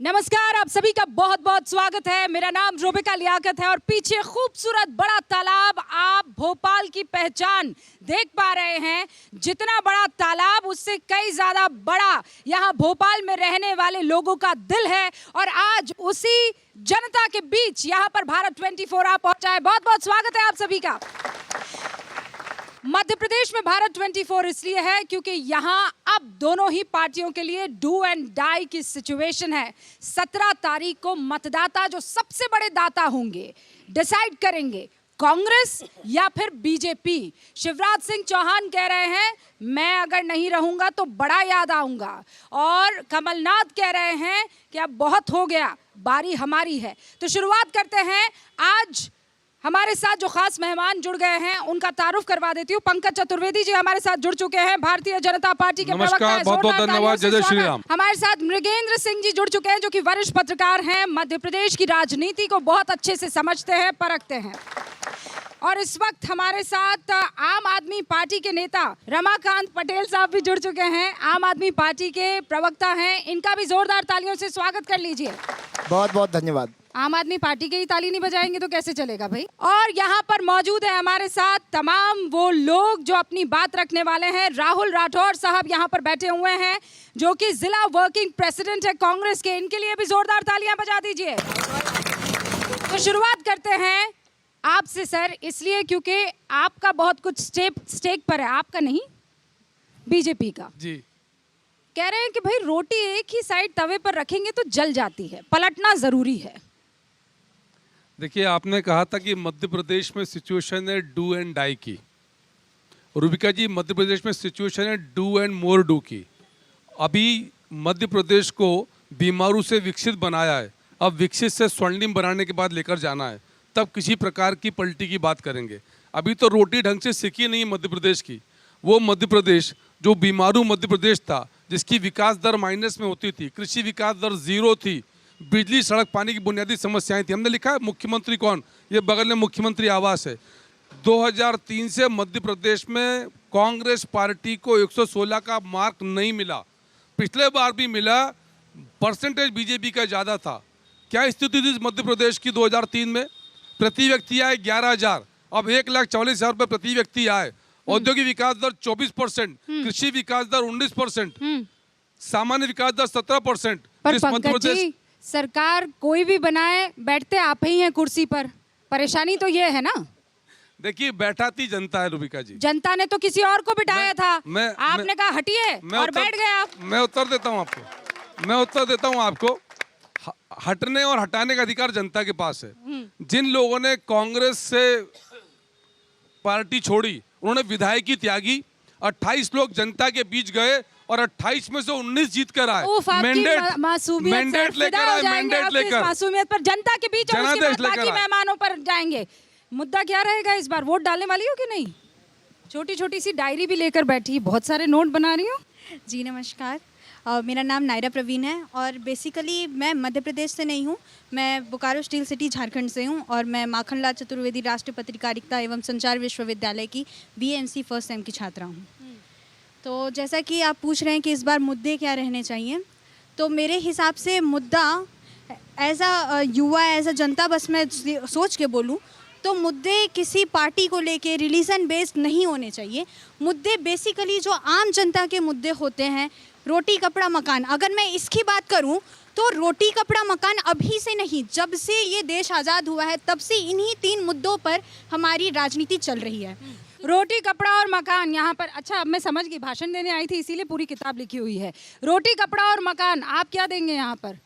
नमस्कार, आप सभी का बहुत बहुत स्वागत है। मेरा नाम रूबिका लियाकत है और पीछे खूबसूरत बड़ा तालाब, आप भोपाल की पहचान देख पा रहे हैं। जितना बड़ा तालाब उससे कई ज्यादा बड़ा यहाँ भोपाल में रहने वाले लोगों का दिल है और आज उसी जनता के बीच यहाँ पर भारत 24 आप पहुंचा है। बहुत बहुत स्वागत है आप सभी का। मध्य प्रदेश में भारत 24 इसलिए है क्योंकि यहाँ अब दोनों ही पार्टियों के लिए डू एंड डाई की सिचुएशन है। 17 तारीख को मतदाता जो सबसे बड़े दाता होंगे डिसाइड करेंगे कांग्रेस या फिर बीजेपी। शिवराज सिंह चौहान कह रहे हैं मैं अगर नहीं रहूंगा तो बड़ा याद आऊंगा और कमलनाथ कह रहे हैं कि अब बहुत हो गया, बारी हमारी है। तो शुरुआत करते हैं। आज हमारे साथ जो खास मेहमान जुड़ गए हैं उनका तारुफ करवा देती हूँ। पंकज चतुर्वेदी जी हमारे साथ जुड़ चुके हैं, भारतीय जनता पार्टी के प्रवक्ता हैं। बहुत बहुत धन्यवाद। जय श्री राम। हमारे साथ मृगेंद्र सिंह जी जुड़ चुके हैं जो कि वरिष्ठ पत्रकार हैं, मध्य प्रदेश की राजनीति को बहुत अच्छे से समझते हैं, परखते हैं। और इस वक्त हमारे साथ आम आदमी पार्टी के नेता रमाकांत पटेल साहब भी जुड़ चुके हैं, आम आदमी पार्टी के प्रवक्ता हैं। इनका भी जोरदार तालियों से स्वागत कर लीजिए। बहुत बहुत धन्यवाद। आम आदमी पार्टी के ही ताली नहीं बजाएंगे तो कैसे चलेगा भाई। और यहाँ पर मौजूद है हमारे साथ तमाम वो लोग जो अपनी बात रखने वाले हैं। राहुल राठौर साहब यहाँ पर बैठे हुए हैं जो कि जिला वर्किंग प्रेसिडेंट है कांग्रेस के। इनके लिए भी जोरदार तालियां बजा दीजिए। तो शुरुआत करते हैं आपसे सर, इसलिए क्योंकि आपका बहुत कुछ स्टेक पर है। आपका नहीं, बीजेपी का जी। कह रहे हैं कि भाई रोटी एक ही साइड तवे पर रखेंगे तो जल जाती है, पलटना जरूरी है। देखिए, आपने कहा था कि मध्य प्रदेश में सिचुएशन है डू एंड डाई की। रूबिका जी, मध्य प्रदेश में सिचुएशन है डू एंड मोर डू की। अभी मध्य प्रदेश को बीमारू से विकसित बनाया है, अब विकसित से स्वर्णिम बनाने के बाद लेकर जाना है, तब किसी प्रकार की पलटी की बात करेंगे। अभी तो रोटी ढंग से सीखी नहीं मध्य प्रदेश की। वो मध्य प्रदेश जो बीमारू मध्य प्रदेश था, जिसकी विकास दर माइनस में होती थी, कृषि विकास दर 0 थी, बिजली सड़क पानी की बुनियादी समस्याएं थी। हमने लिखा है मुख्यमंत्री कौन, ये बगल में मुख्यमंत्री आवास है। 2003 से मध्य प्रदेश में कांग्रेस पार्टी को 116 का मार्क नहीं मिला। पिछले बार भी मिला, परसेंटेज बीजेपी का ज़्यादा था। क्या स्थिति थी मध्य प्रदेश की 2003 में? प्रति व्यक्ति आए 11,000, अब 1,40,000 रुपये प्रति व्यक्ति आए। औद्योगिक विकास दर 24%, कृषि विकास दर 19%, सामान्य विकास दर 17%। पर पंकज जी, सरकार कोई भी बनाए, बैठते आप ही हैं कुर्सी पर। परेशानी तो ये है ना। देखिए, बैठाती जनता है रूबिका जी। जनता ने तो किसी और को बिठाया था, आपने कहा हटिए और बैठ गए आप। मैं उत्तर देता हूँ आपको। हटने और हटाने का अधिकार जनता के पास है। जिन लोगों ने कांग्रेस से पार्टी छोड़ी, उन्होंने विधायकी त्यागी। 28 लोग जनता के बीच गए और 28 में से 19 जीत कर आए। मैंडेट लेकर मासूमियत पर जनता के बीच और उसके बाद बाकी मेहमानों पर जाएंगे। मुद्दा क्या रहेगा इस बार? वोट डालने वाली हो कि नहीं? छोटी छोटी सी डायरी भी लेकर बैठी, बहुत सारे नोट बना रही हो। जी नमस्कार, मेरा नाम नायरा प्रवीण है और बेसिकली मैं मध्य प्रदेश से नहीं हूँ, मैं बोकारो स्टील सिटी झारखंड से हूँ और मैं माखनलाल चतुर्वेदी राष्ट्रीय पत्रकारिता एवं संचार विश्वविद्यालय की BNC फर्स्ट सेम की छात्रा हूँ। तो जैसा कि आप पूछ रहे हैं कि इस बार मुद्दे क्या रहने चाहिए, तो मेरे हिसाब से मुद्दा एज अ युवा, एज अ जनता, बस मैं सोच के बोलूँ तो मुद्दे किसी पार्टी को लेके रिलीजन बेस्ड नहीं होने चाहिए। मुद्दे बेसिकली जो आम जनता के मुद्दे होते हैं, रोटी कपड़ा मकान। अगर मैं इसकी बात करूं तो रोटी कपड़ा मकान अभी से नहीं, जब से ये देश आज़ाद हुआ है तब से इन्हीं 3 मुद्दों पर हमारी राजनीति चल रही है। रोटी कपड़ा और मकान यहाँ पर। अच्छा, अब मैं समझ गई, भाषण देने आई थी इसीलिए पूरी किताब लिखी हुई है। रोटी कपड़ा और मकान, आप क्या देंगे यहाँ पर?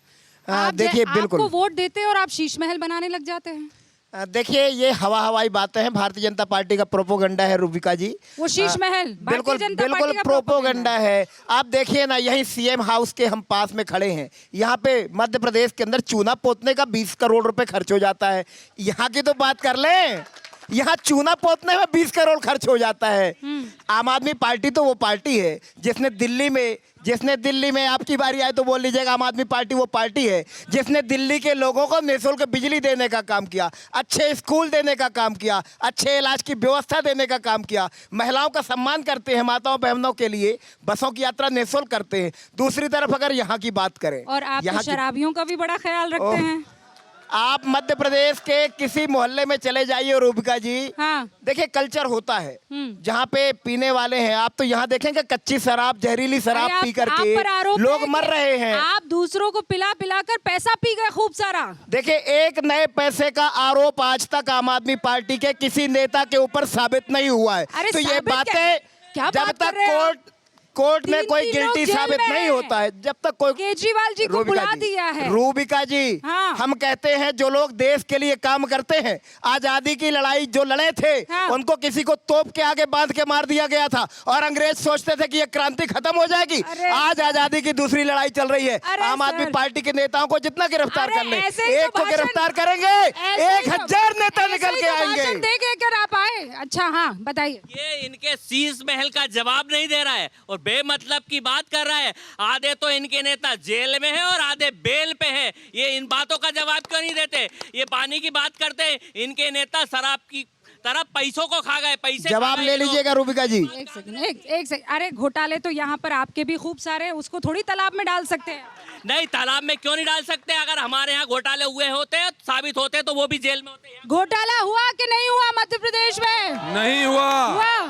देखिए, बिल्कुल आपको वोट देते और आप शीश महल बनाने लग जाते हैं। देखिए, ये हवाई बातें हैं। भारतीय जनता पार्टी का प्रोपोगंडा है रूबिका जी। वो शीश महल बिल्कुल बिल्कुल प्रोपोगंडा है। आप देखिए ना, यहीं CM हाउस के हम पास में खड़े हैं। यहाँ पे मध्य प्रदेश के अंदर चूना पोतने का 20 करोड़ रुपए खर्च हो जाता है। यहाँ की तो बात कर लें, यहाँ चूना पोतने में 20 करोड़ खर्च हो जाता है। आम आदमी पार्टी तो वो पार्टी है जिसने दिल्ली में आपकी बारी आए तो बोल लीजिएगा, आम आदमी पार्टी वो पार्टी है जिसने दिल्ली के लोगों को निःशुल्क बिजली देने का काम किया, अच्छे स्कूल देने का काम किया, अच्छे इलाज की व्यवस्था देने का काम किया, महिलाओं का सम्मान करते हैं, माताओं बहनों के लिए बसों की यात्रा निःशुल्क करते हैं। दूसरी तरफ अगर यहाँ की बात करें, और आप यहाँ तो शराबियों का भी बड़ा ख्याल रखते हैं। आप मध्य प्रदेश के किसी मोहल्ले में चले जाइए रूबिका जी, हाँ। देखिए कल्चर होता है जहाँ पे पीने वाले हैं। आप तो यहाँ देखेंगे कच्ची शराब, जहरीली शराब अरे पी आप पर करके आरोप लोग है मर कि रहे हैं। आप दूसरों को पिला पिला कर पैसा पी गए खूब सारा। देखिए एक नए पैसे का आरोप आज तक आम आदमी पार्टी के किसी नेता के ऊपर साबित नहीं हुआ है। अरे तो ये साबित बातें क्या जब बात तक कर रहे हैं आप? कोर्ट में तीन कोई तीन लोग गिल्टी जेल साबित में नहीं हैं। होता है, जब तक कोई केजरीवाल जी को रूबिका बुला जी, दिया है। रूबिका जी, हाँ। हम कहते हैं जो लोग देश के लिए काम करते हैं, आजादी की लड़ाई जो लड़े थे, हाँ। उनको किसी को तोप के आगे बांध के मार दिया गया था और अंग्रेज सोचते थे कि ये क्रांति खत्म हो जाएगी। अरे। आज आजादी की दूसरी लड़ाई चल रही है। अरे आम आदमी सर। पार्टी के नेताओं को जितना गिरफ्तार अरे कर ले, ऐसे ही तो एक को भाषण- गिरफ्तार करेंगे, ऐसे ही तो- 1000 नेता ऐसे निकल ही के तो आएंगे। भाषण दे के कर आप आए। अच्छा हाँ बताइए। ये इनके शीश महल का जवाब नहीं दे रहा है और बेमतलब की बात कर रहा है। आधे तो इनके नेता जेल में है और आधे बेल पे है। ये इन बातों का जवाब क्यों नहीं देते? ये पानी की बात करते हैं, इनके नेता शराब की तरह पैसों को खा गए। पैसे जवाब खा गए ले ये लोग। लीजिएगा रूबिका जी। एक सेकंड। अरे घोटाले तो यहाँ पर आपके भी खूब सारे हैं, उसको थोड़ी तालाब में डाल सकते हैं। नहीं, तालाब में क्यों नहीं डाल सकते? अगर हमारे यहाँ घोटाले हुए होते, साबित होते, तो वो भी जेल में होते। घोटाला हुआ कि नहीं हुआ मध्य प्रदेश में? नहीं हुआ।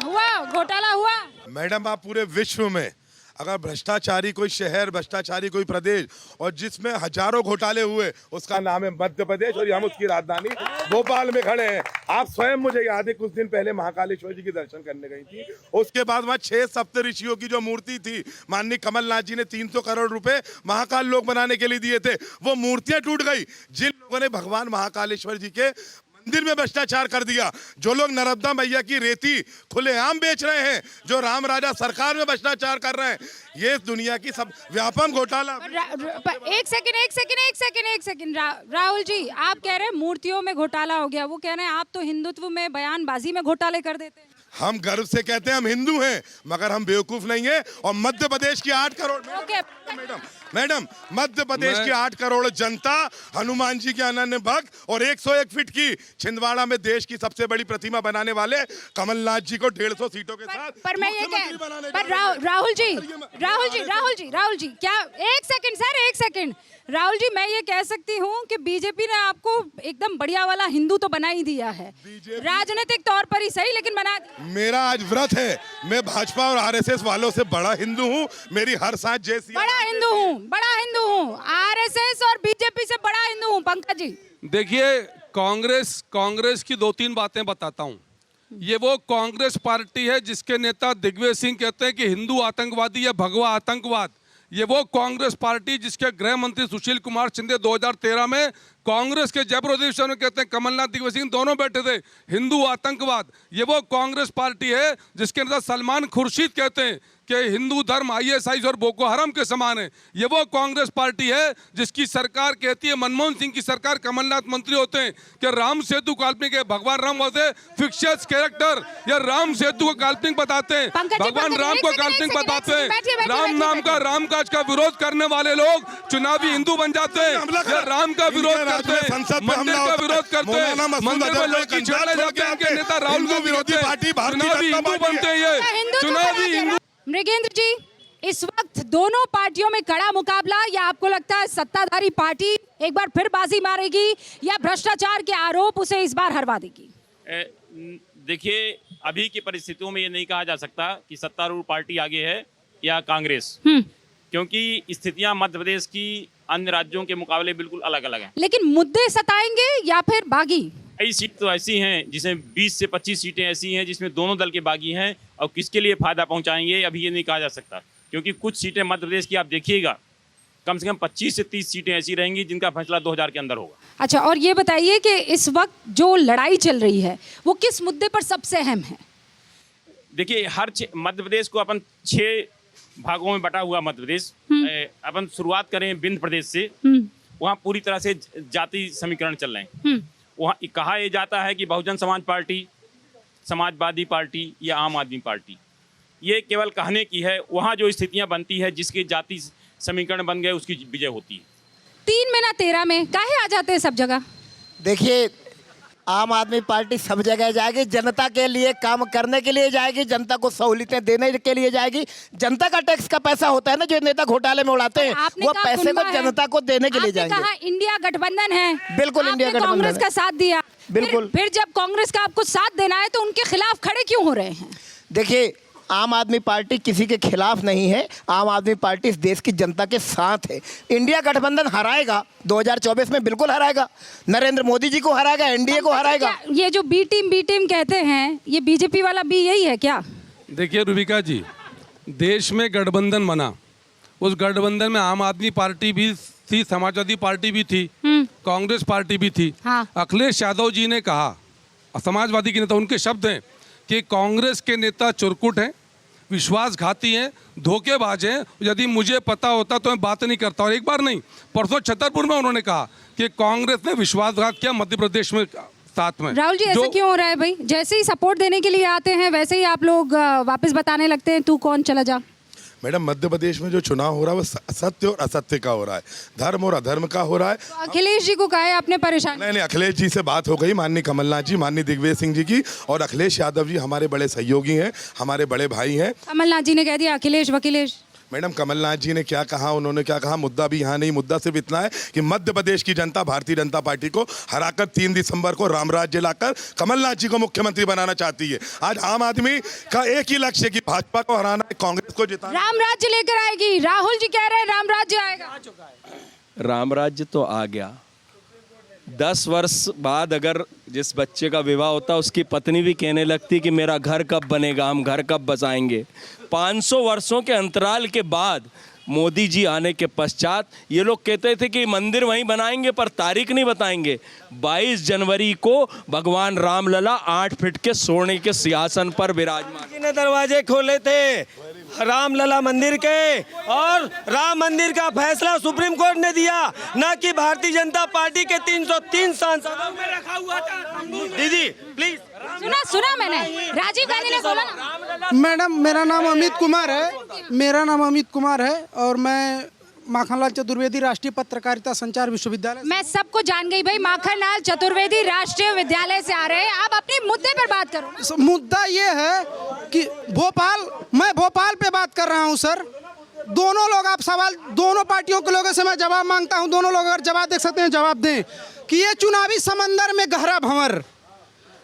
हुआ घोटाला हुआ। मैडम, आप पूरे विश्व में अगर भ्रष्टाचारी कोई शहर, भ्रष्टाचारी कोई प्रदेश और जिसमें हजारों घोटाले हुए, उसका नाम है मध्य प्रदेश और हम उसकी राजधानी भोपाल में खड़े हैं। आप स्वयं, मुझे याद है कुछ दिन पहले महाकालेश्वर जी के दर्शन करने गई थी, उसके बाद वहाँ 6 सप्तऋषियों की जो मूर्ति थी, माननीय कमलनाथ जी ने 300 करोड़ रुपए महाकाल लोक बनाने के लिए दिए थे, वो मूर्तियां टूट गई। जिन लोगों ने भगवान महाकालेश्वर जी के मंदिर में भ्रष्टाचार कर दिया, जो लोग नर्मदा मैया की रेती खुलेआम बेच रहे हैं, जो राम राजा सरकार में भ्रष्टाचार कर रहे हैं, ये दुनिया की सब व्यापम घोटाला। एक सेकंड राहुल जी, आप कह रहे हैं मूर्तियों में घोटाला हो गया, वो कह रहे हैं आप तो हिंदुत्व में, बयानबाजी में घोटाले कर देते हैं। हम गर्व से कहते हैं हम हिंदू हैं, मगर हम बेवकूफ नहीं हैं। और मध्य प्रदेश की 8 करोड़ ओके। मैडम, मध्य प्रदेश की 8 करोड़ जनता हनुमान जी के अनन्य भक्त और 101 फीट की छिंदवाड़ा में देश की सबसे बड़ी प्रतिमा बनाने वाले कमलनाथ जी को 150 सीटों के साथ पर मैं ये मुख्यमंत्री कह बनाने पर जा रहे हैं। राहुल जी क्या एक सेकंड राहुल जी, मैं ये कह सकती हूँ कि बीजेपी ने आपको एकदम बढ़िया वाला हिंदू तो बना ही दिया है, राजनीतिक तौर पर ही सही, लेकिन बना दिया। मेरा आज व्रत है, मैं भाजपा और आरएसएस वालों से बड़ा हिंदू हूँ। मेरी हर सांस जैसी बड़ा हिंदू हूँ, आरएसएस और बीजेपी से बड़ा हिंदू हूँ। पंकज जी देखिए, कांग्रेस की 2-3 बातें बताता हूँ। ये वो कांग्रेस पार्टी है जिसके नेता दिग्विजय सिंह कहते हैं कि हिंदू आतंकवादी या भगवा आतंकवाद। ये वो कांग्रेस पार्टी जिसके गृह मंत्री सुशील कुमार शिंदे 2013 में कांग्रेस के जयपुर अधिवेशन में कहते हैं कमलनाथ दिग्विजय सिंह दोनों बैठे थे, हिंदू आतंकवाद। ये वो कांग्रेस पार्टी है जिसके नेता सलमान खुर्शीद कहते हैं कि हिंदू धर्म आईएसआई और बोको हराम के समान है। ये वो कांग्रेस पार्टी है जिसकी सरकार कहती है, मनमोहन सिंह की सरकार, कमलनाथ मंत्री होते हैं कि राम सेतु काल्पनिक है, भगवान राम होते फिक्शियस कैरेक्टर, या राम सेतु को काल्पनिक बताते हैं, भगवान राम को काल्पनिक बताते हैं। राम नाम का, राम काज का विरोध करने वाले लोग चुनावी हिंदू बन जाते हैं, या राम का विरोध करते हैं, मंदिर का विरोध करते हैं, मंदिर में लोग की छेड़ने जाते हैं, इनके नेता राहुल गांधी होते हैं, चुनावी हिंदू बनते हैं। ये चुनावी हिंदू। मृगेंद्र जी, इस वक्त दोनों पार्टियों में कड़ा मुकाबला, या आपको लगता है सत्ताधारी पार्टी एक बार फिर बाजी मारेगी या भ्रष्टाचार के आरोप उसे इस बार हरवा देगी? देखिए, अभी की परिस्थितियों में ये नहीं कहा जा सकता कि सत्तारूढ़ पार्टी आगे है या कांग्रेस, क्योंकि स्थितियां मध्य प्रदेश की अन्य राज्यों के मुकाबले बिल्कुल अलग अलग हैं। लेकिन मुद्दे सताएंगे या फिर बागी? कई सीट तो ऐसी हैं जिसमें 20 से 25 सीटें ऐसी हैं जिसमें दोनों दल के बागी हैं, और किसके लिए फायदा पहुंचाएंगे अभी ये नहीं कहा जा सकता, क्योंकि कुछ सीटें मध्य प्रदेश की आप देखिएगा कम से कम 25 से 30 सीटें ऐसी रहेंगी जिनका फैसला 2000 के अंदर होगा। अच्छा, और ये बताइए कि इस वक्त जो लड़ाई चल रही है वो किस मुद्दे पर सबसे अहम है? देखिए, मध्य प्रदेश को अपन 6 भागों में बटा हुआ मध्य प्रदेश। अपन शुरुआत करें विंध्य प्रदेश से, वहाँ पूरी तरह से जाति समीकरण चल रहे हैं। वहाँ कहा यह जाता है कि बहुजन समाज पार्टी समाजवादी पार्टी या आम आदमी पार्टी, ये केवल कहने की है। वहाँ जो स्थितियाँ बनती है, जिसके जाति समीकरण बन गए, उसकी विजय होती है। 3 में ना 13 में काहे आ जाते हैं सब जगह? देखिए, आम आदमी पार्टी सब जगह जाएगी, जनता के लिए काम करने के लिए जाएगी, जनता को सहूलियतें देने के लिए जाएगी। जनता का टैक्स का पैसा होता है ना, जो नेता घोटाले में उड़ाते हैं, आपने वो कहा पैसे कुनबा को है। जनता को देने के लिए आपने जाएंगे। कहा इंडिया गठबंधन है, बिल्कुल, आपने इंडिया गठबंधन कांग्रेस है। का साथ दिया, बिल्कुल। फिर जब कांग्रेस का आपको साथ देना है तो उनके खिलाफ खड़े क्यों हो रहे हैं? देखिए, आम आदमी पार्टी किसी के खिलाफ नहीं है। आम आदमी पार्टी इस देश की जनता के साथ है। इंडिया गठबंधन हराएगा, 2024 में बिल्कुल हराएगा, नरेंद्र मोदी जी को हराएगा, एनडीए को हराएगा। क्या ये जो बी टीम कहते हैं, ये बीजेपी वाला बी यही है क्या? देखिए रूबिका जी, देश में गठबंधन बना, उस गठबंधन में आम आदमी पार्टी भी थी, समाजवादी पार्टी भी थी, कांग्रेस पार्टी भी थी। हाँ। अखिलेश यादव जी ने कहा, समाजवादी के नेता, उनके शब्द हैं कि कांग्रेस के नेता चुरकुट हैं, विश्वासघाती हैं, धोखेबाज हैं, यदि मुझे पता होता तो मैं बात नहीं करता। और एक बार नहीं, परसों छतरपुर में उन्होंने कहा कि कांग्रेस ने विश्वासघात किया मध्य प्रदेश में साथ में। राहुल जी, ऐसा क्यों हो रहा है भाई? जैसे ही सपोर्ट देने के लिए आते हैं वैसे ही आप लोग वापस बताने लगते हैं तू कौन, चला जा। मैडम, मध्य प्रदेश में जो चुनाव हो रहा है वो सत्य और असत्य का हो रहा है, धर्म और अधर्म का हो रहा है। तो अखिलेश जी को कहा है आपने परेशान? नहीं, अखिलेश जी से बात हो गई, माननीय कमलनाथ जी, माननीय दिग्विजय सिंह जी की, और अखिलेश यादव जी हमारे बड़े सहयोगी हैं, हमारे बड़े भाई हैं। कमलनाथ जी ने कह दिया अखिलेश वकीलेश। मैडम, कमलनाथ जी ने क्या कहा, उन्होंने क्या कहा, मुद्दा भी यहाँ नहीं। मुद्दा सिर्फ इतना है कि मध्य प्रदेश की जनता भारतीय जनता पार्टी को हराकर 3 दिसंबर को राम राज्य लाकर कमलनाथ जी को मुख्यमंत्री बनाना चाहती है। आज आम आदमी का एक ही लक्ष्य है कि भाजपा को हराना है, कांग्रेस को जिताना। राम राज्य लेकर आएगी, राहुल जी कह रहे हैं राम राज्य आएगा। राम राज्य तो आ गया। 10 वर्ष बाद अगर जिस बच्चे का विवाह होता, उसकी पत्नी भी कहने लगती कि मेरा घर कब बनेगा, हम घर कब बसाएंगे। 500 वर्षों के अंतराल के बाद मोदी जी आने के पश्चात ये लोग कहते थे कि मंदिर वहीं बनाएंगे, पर तारीख नहीं बताएंगे। 22 जनवरी को भगवान रामलला 8 फीट के सोने के सिंहासन पर विराजमान। ने दरवाजे खोले थे रामलला मंदिर के, और राम मंदिर का फैसला सुप्रीम कोर्ट ने दिया, ना कि भारतीय जनता पार्टी के 303 सांसदों में रखा हुआ था। दीदी प्लीज। सुना मैंने, राजीव गांधी ने बोला ना। मैडम, मेरा नाम अमित कुमार है और मैं माखनलाल चतुर्वेदी राष्ट्रीय पत्रकारिता संचार विश्वविद्यालय। मैं सबको जान गई भाई, माखनलाल चतुर्वेदी राष्ट्रीय विद्यालय से आ रहे हैं। आप अपने मुद्दे पर बात करो। मुद्दा ये है कि मैं भोपाल पे बात कर रहा हूँ सर। दोनों लोग, आप सवाल दोनों पार्टियों के लोगों से मैं जवाब मांगता हूँ, दोनों लोग अगर जवाब दे सकते हैं जवाब दें कि ये चुनावी समंदर में गहरा भंवर,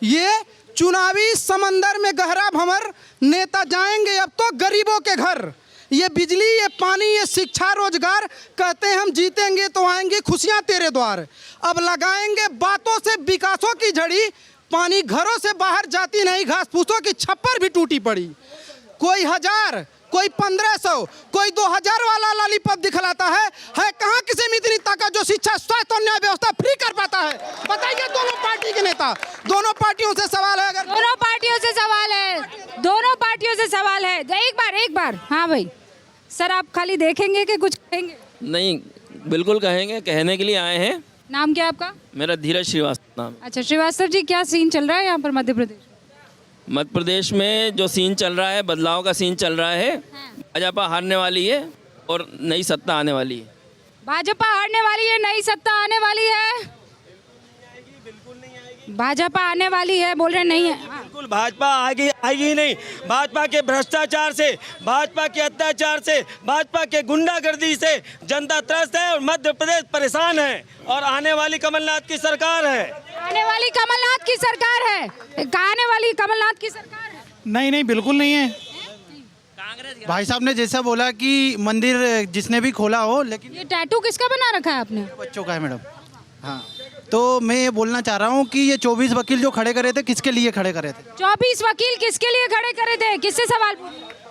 ये चुनावी समंदर में गहरा भंवर, नेता जाएंगे अब तो गरीबों के घर। ये बिजली, ये पानी, ये शिक्षा, रोजगार, कहते हैं हम जीतेंगे तो आएंगे खुशियां तेरे द्वार। अब लगाएंगे बातों से विकासों की झड़ी, पानी घरों से बाहर जाती नहीं, घास फूसों की छप्पर भी टूटी पड़ी। कोई 1000, कोई 1500, कोई 2000 वाला लॉलीपॉप दिखलाता है कहाँ किसी में इतनी ताकत जो शिक्षा, स्वास्थ्य और न्याय व्यवस्था फ्री कर पाता है? बताइए दोनों पार्टी के नेता। दोनों पार्टियों से सवाल है, अगर दोनों पार्टियों से सवाल है, एक बार। हाँ भाई सर, आप खाली देखेंगे कि कुछ कहेंगे? नहीं, बिल्कुल कहेंगे, कहने के लिए आए हैं। नाम क्या आपका? मेरा धीरज श्रीवास्तव नाम। अच्छा श्रीवास्तव जी, क्या सीन चल रहा है यहाँ पर मध्य प्रदेश? मध्य प्रदेश में जो सीन चल रहा है, बदलाव का सीन चल रहा है। भाजपा हारने वाली है और नई सत्ता आने वाली है। भाजपा हारने वाली है, नई सत्ता आने वाली है। भाजपा आने वाली है, बोल रहे नहीं है। बिल्कुल भाजपा आएगी ही नहीं। भाजपा के भ्रष्टाचार से, भाजपा के अत्याचार से, भाजपा के गुंडागर्दी से जनता त्रस्त है और मध्य प्रदेश परेशान है। और आने वाली कमलनाथ की सरकार है। आने वाली कमलनाथ की सरकार है। आने वाली कमलनाथ की सरकार है। नहीं, बिल्कुल नहीं है। भाई साहब ने जैसा बोला कि मंदिर जिसने भी खोला हो, लेकिन ये टैटू किसका बना रखा है आपने? बच्चों का है मैडम। हाँ, तो मैं ये बोलना चाह रहा हूँ कि ये 24 वकील जो खड़े करे थे, किसके लिए खड़े करे थे? 24 वकील किसके लिए खड़े करे थे? किससे सवाल?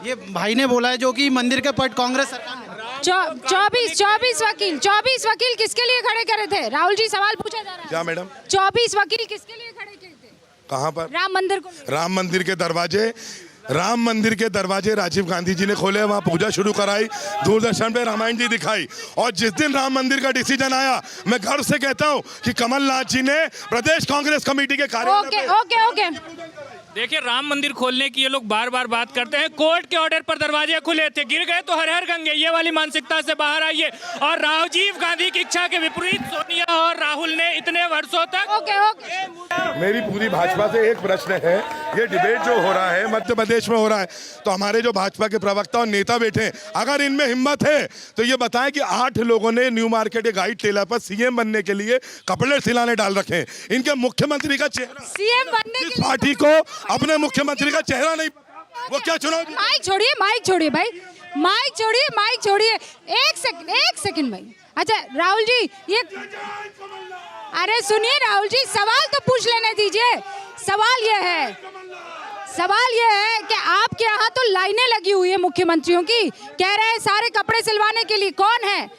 ये भाई ने बोला है जो कि मंदिर के पट कांग्रेस सरकार ने। 24 वकील किसके लिए खड़े करे थे? राहुल जी, सवाल पूछा जा रहा है। क्या मैडम? 24 वकील किसके लिए खड़े किए थे? कहाँ पर? राम मंदिर को। राम मंदिर के दरवाजे राजीव गांधी जी ने खोले, वहाँ पूजा शुरू कराई, दूरदर्शन पे रामायण जी दिखाई। और जिस दिन राम मंदिर का डिसीजन आया, मैं गर्व से कहता हूँ कि कमलनाथ जी ने प्रदेश कांग्रेस कमेटी के कार्यालय ओके। देखिए, राम मंदिर खोलने की ये लोग बार बार बात करते हैं। कोर्ट के ऑर्डर पर दरवाजे खुले थे, गिर गए तो हर हर गंगे, ये वाली मानसिकता से बाहर आइए। और राजीव गांधी की इच्छा के विपरीत सोनिया और राहुल ने इतने वर्षों तक मेरी पूरी भाजपा से एक प्रश्न है, ये डिबेट जो हो रहा है मध्य प्रदेश में हो रहा है, तो हमारे जो भाजपा के प्रवक्ता और नेता बैठे हैं, अगर इनमें हिम्मत है तो ये बताएं कि 8 लोगों ने न्यू मार्केट गाइड टेलर पर सीएम बनने के लिए कपड़े सिलाने डाल रखे हैं। इनके मुख्यमंत्री का चेहरा, सीएम बनने के इस पार्टी को अपने मुख्यमंत्री का चेहरा नहीं, वो क्या चुनाव जीते? माइक छोड़िए भाई, माइक छोड़िए। एक सेकंड भाई। अच्छा राहुल जी, ये अरे सुनिए राहुल जी, सवाल तो पूछ लेने दीजिए। सवाल ये है कि आपके यहाँ तो लाइनें लगी हुई है मुख्यमंत्रियों की, कह रहे हैं सारे कपड़े सिलवाने के लिए। कौन है?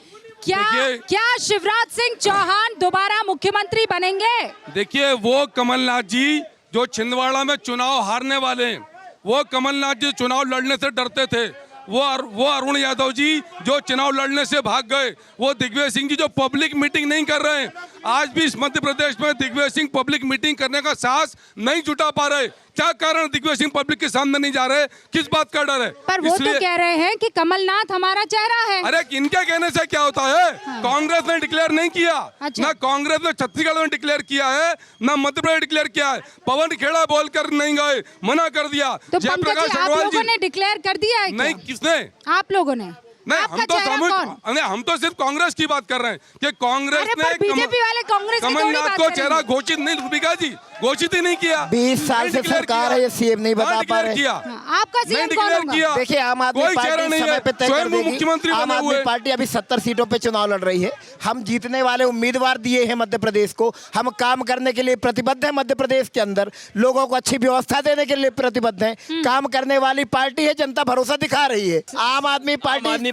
क्या शिवराज सिंह चौहान दोबारा मुख्यमंत्री बनेंगे? देखिए, वो कमलनाथ जी जो छिंदवाड़ा में चुनाव हारने वाले हैं, वो कमलनाथ जी चुनाव लड़ने से डरते थे, वो अरुण यादव जी जो चुनाव लड़ने से भाग गए, वो दिग्विजय सिंह जी जो पब्लिक मीटिंग नहीं कर रहे हैं। आज भी इस मध्य प्रदेश में दिग्विजय सिंह पब्लिक मीटिंग करने का साहस नहीं जुटा पा रहे। क्या कारण दिग्विजय सिंह पब्लिक के सामने नहीं जा रहे? किस बात का डर है? पर वो तो कह रहे हैं कि कमलनाथ हमारा चेहरा है। अरे इनके कहने से क्या होता है? कांग्रेस ने डिक्लेयर नहीं किया। अच्छा। ना कांग्रेस ने छत्तीसगढ़ में डिक्लेयर किया है, ना मध्य प्रदेश डिक्लेयर किया है। पवन खेड़ा बोलकर नहीं गए, मना कर दिया। तो पंकज जी, आप लोगों ने डिक्लेयर कर दिया है? नहीं, किसने? आप लोगों ने? नहीं, हम तो सिर्फ कांग्रेस की बात कर रहे हैं कि कांग्रेस ने बीजेपी वाले कांग्रेस की थोड़ी कमलनाथ बात को करेंगे। चेहरा घोषित नहीं, रूबिका जी घोषित ही नहीं किया। 20 साल से सरकार है, ये सीएम नहीं बता पा रहे। आपका सीएम कौन होगा? देखिए, आम आदमी पार्टी समय पे तय कर देगी। मुख्यमंत्री आम आदमी पार्टी अभी 70 सीटों पे चुनाव लड़ रही है। हम जीतने वाले उम्मीदवार दिए हैं मध्य प्रदेश को। हम काम करने के लिए प्रतिबद्ध हैं मध्य प्रदेश के अंदर, लोगों को अच्छी व्यवस्था देने के लिए प्रतिबद्ध हैं। काम करने वाली पार्टी है, जनता भरोसा दिखा रही है। आम आदमी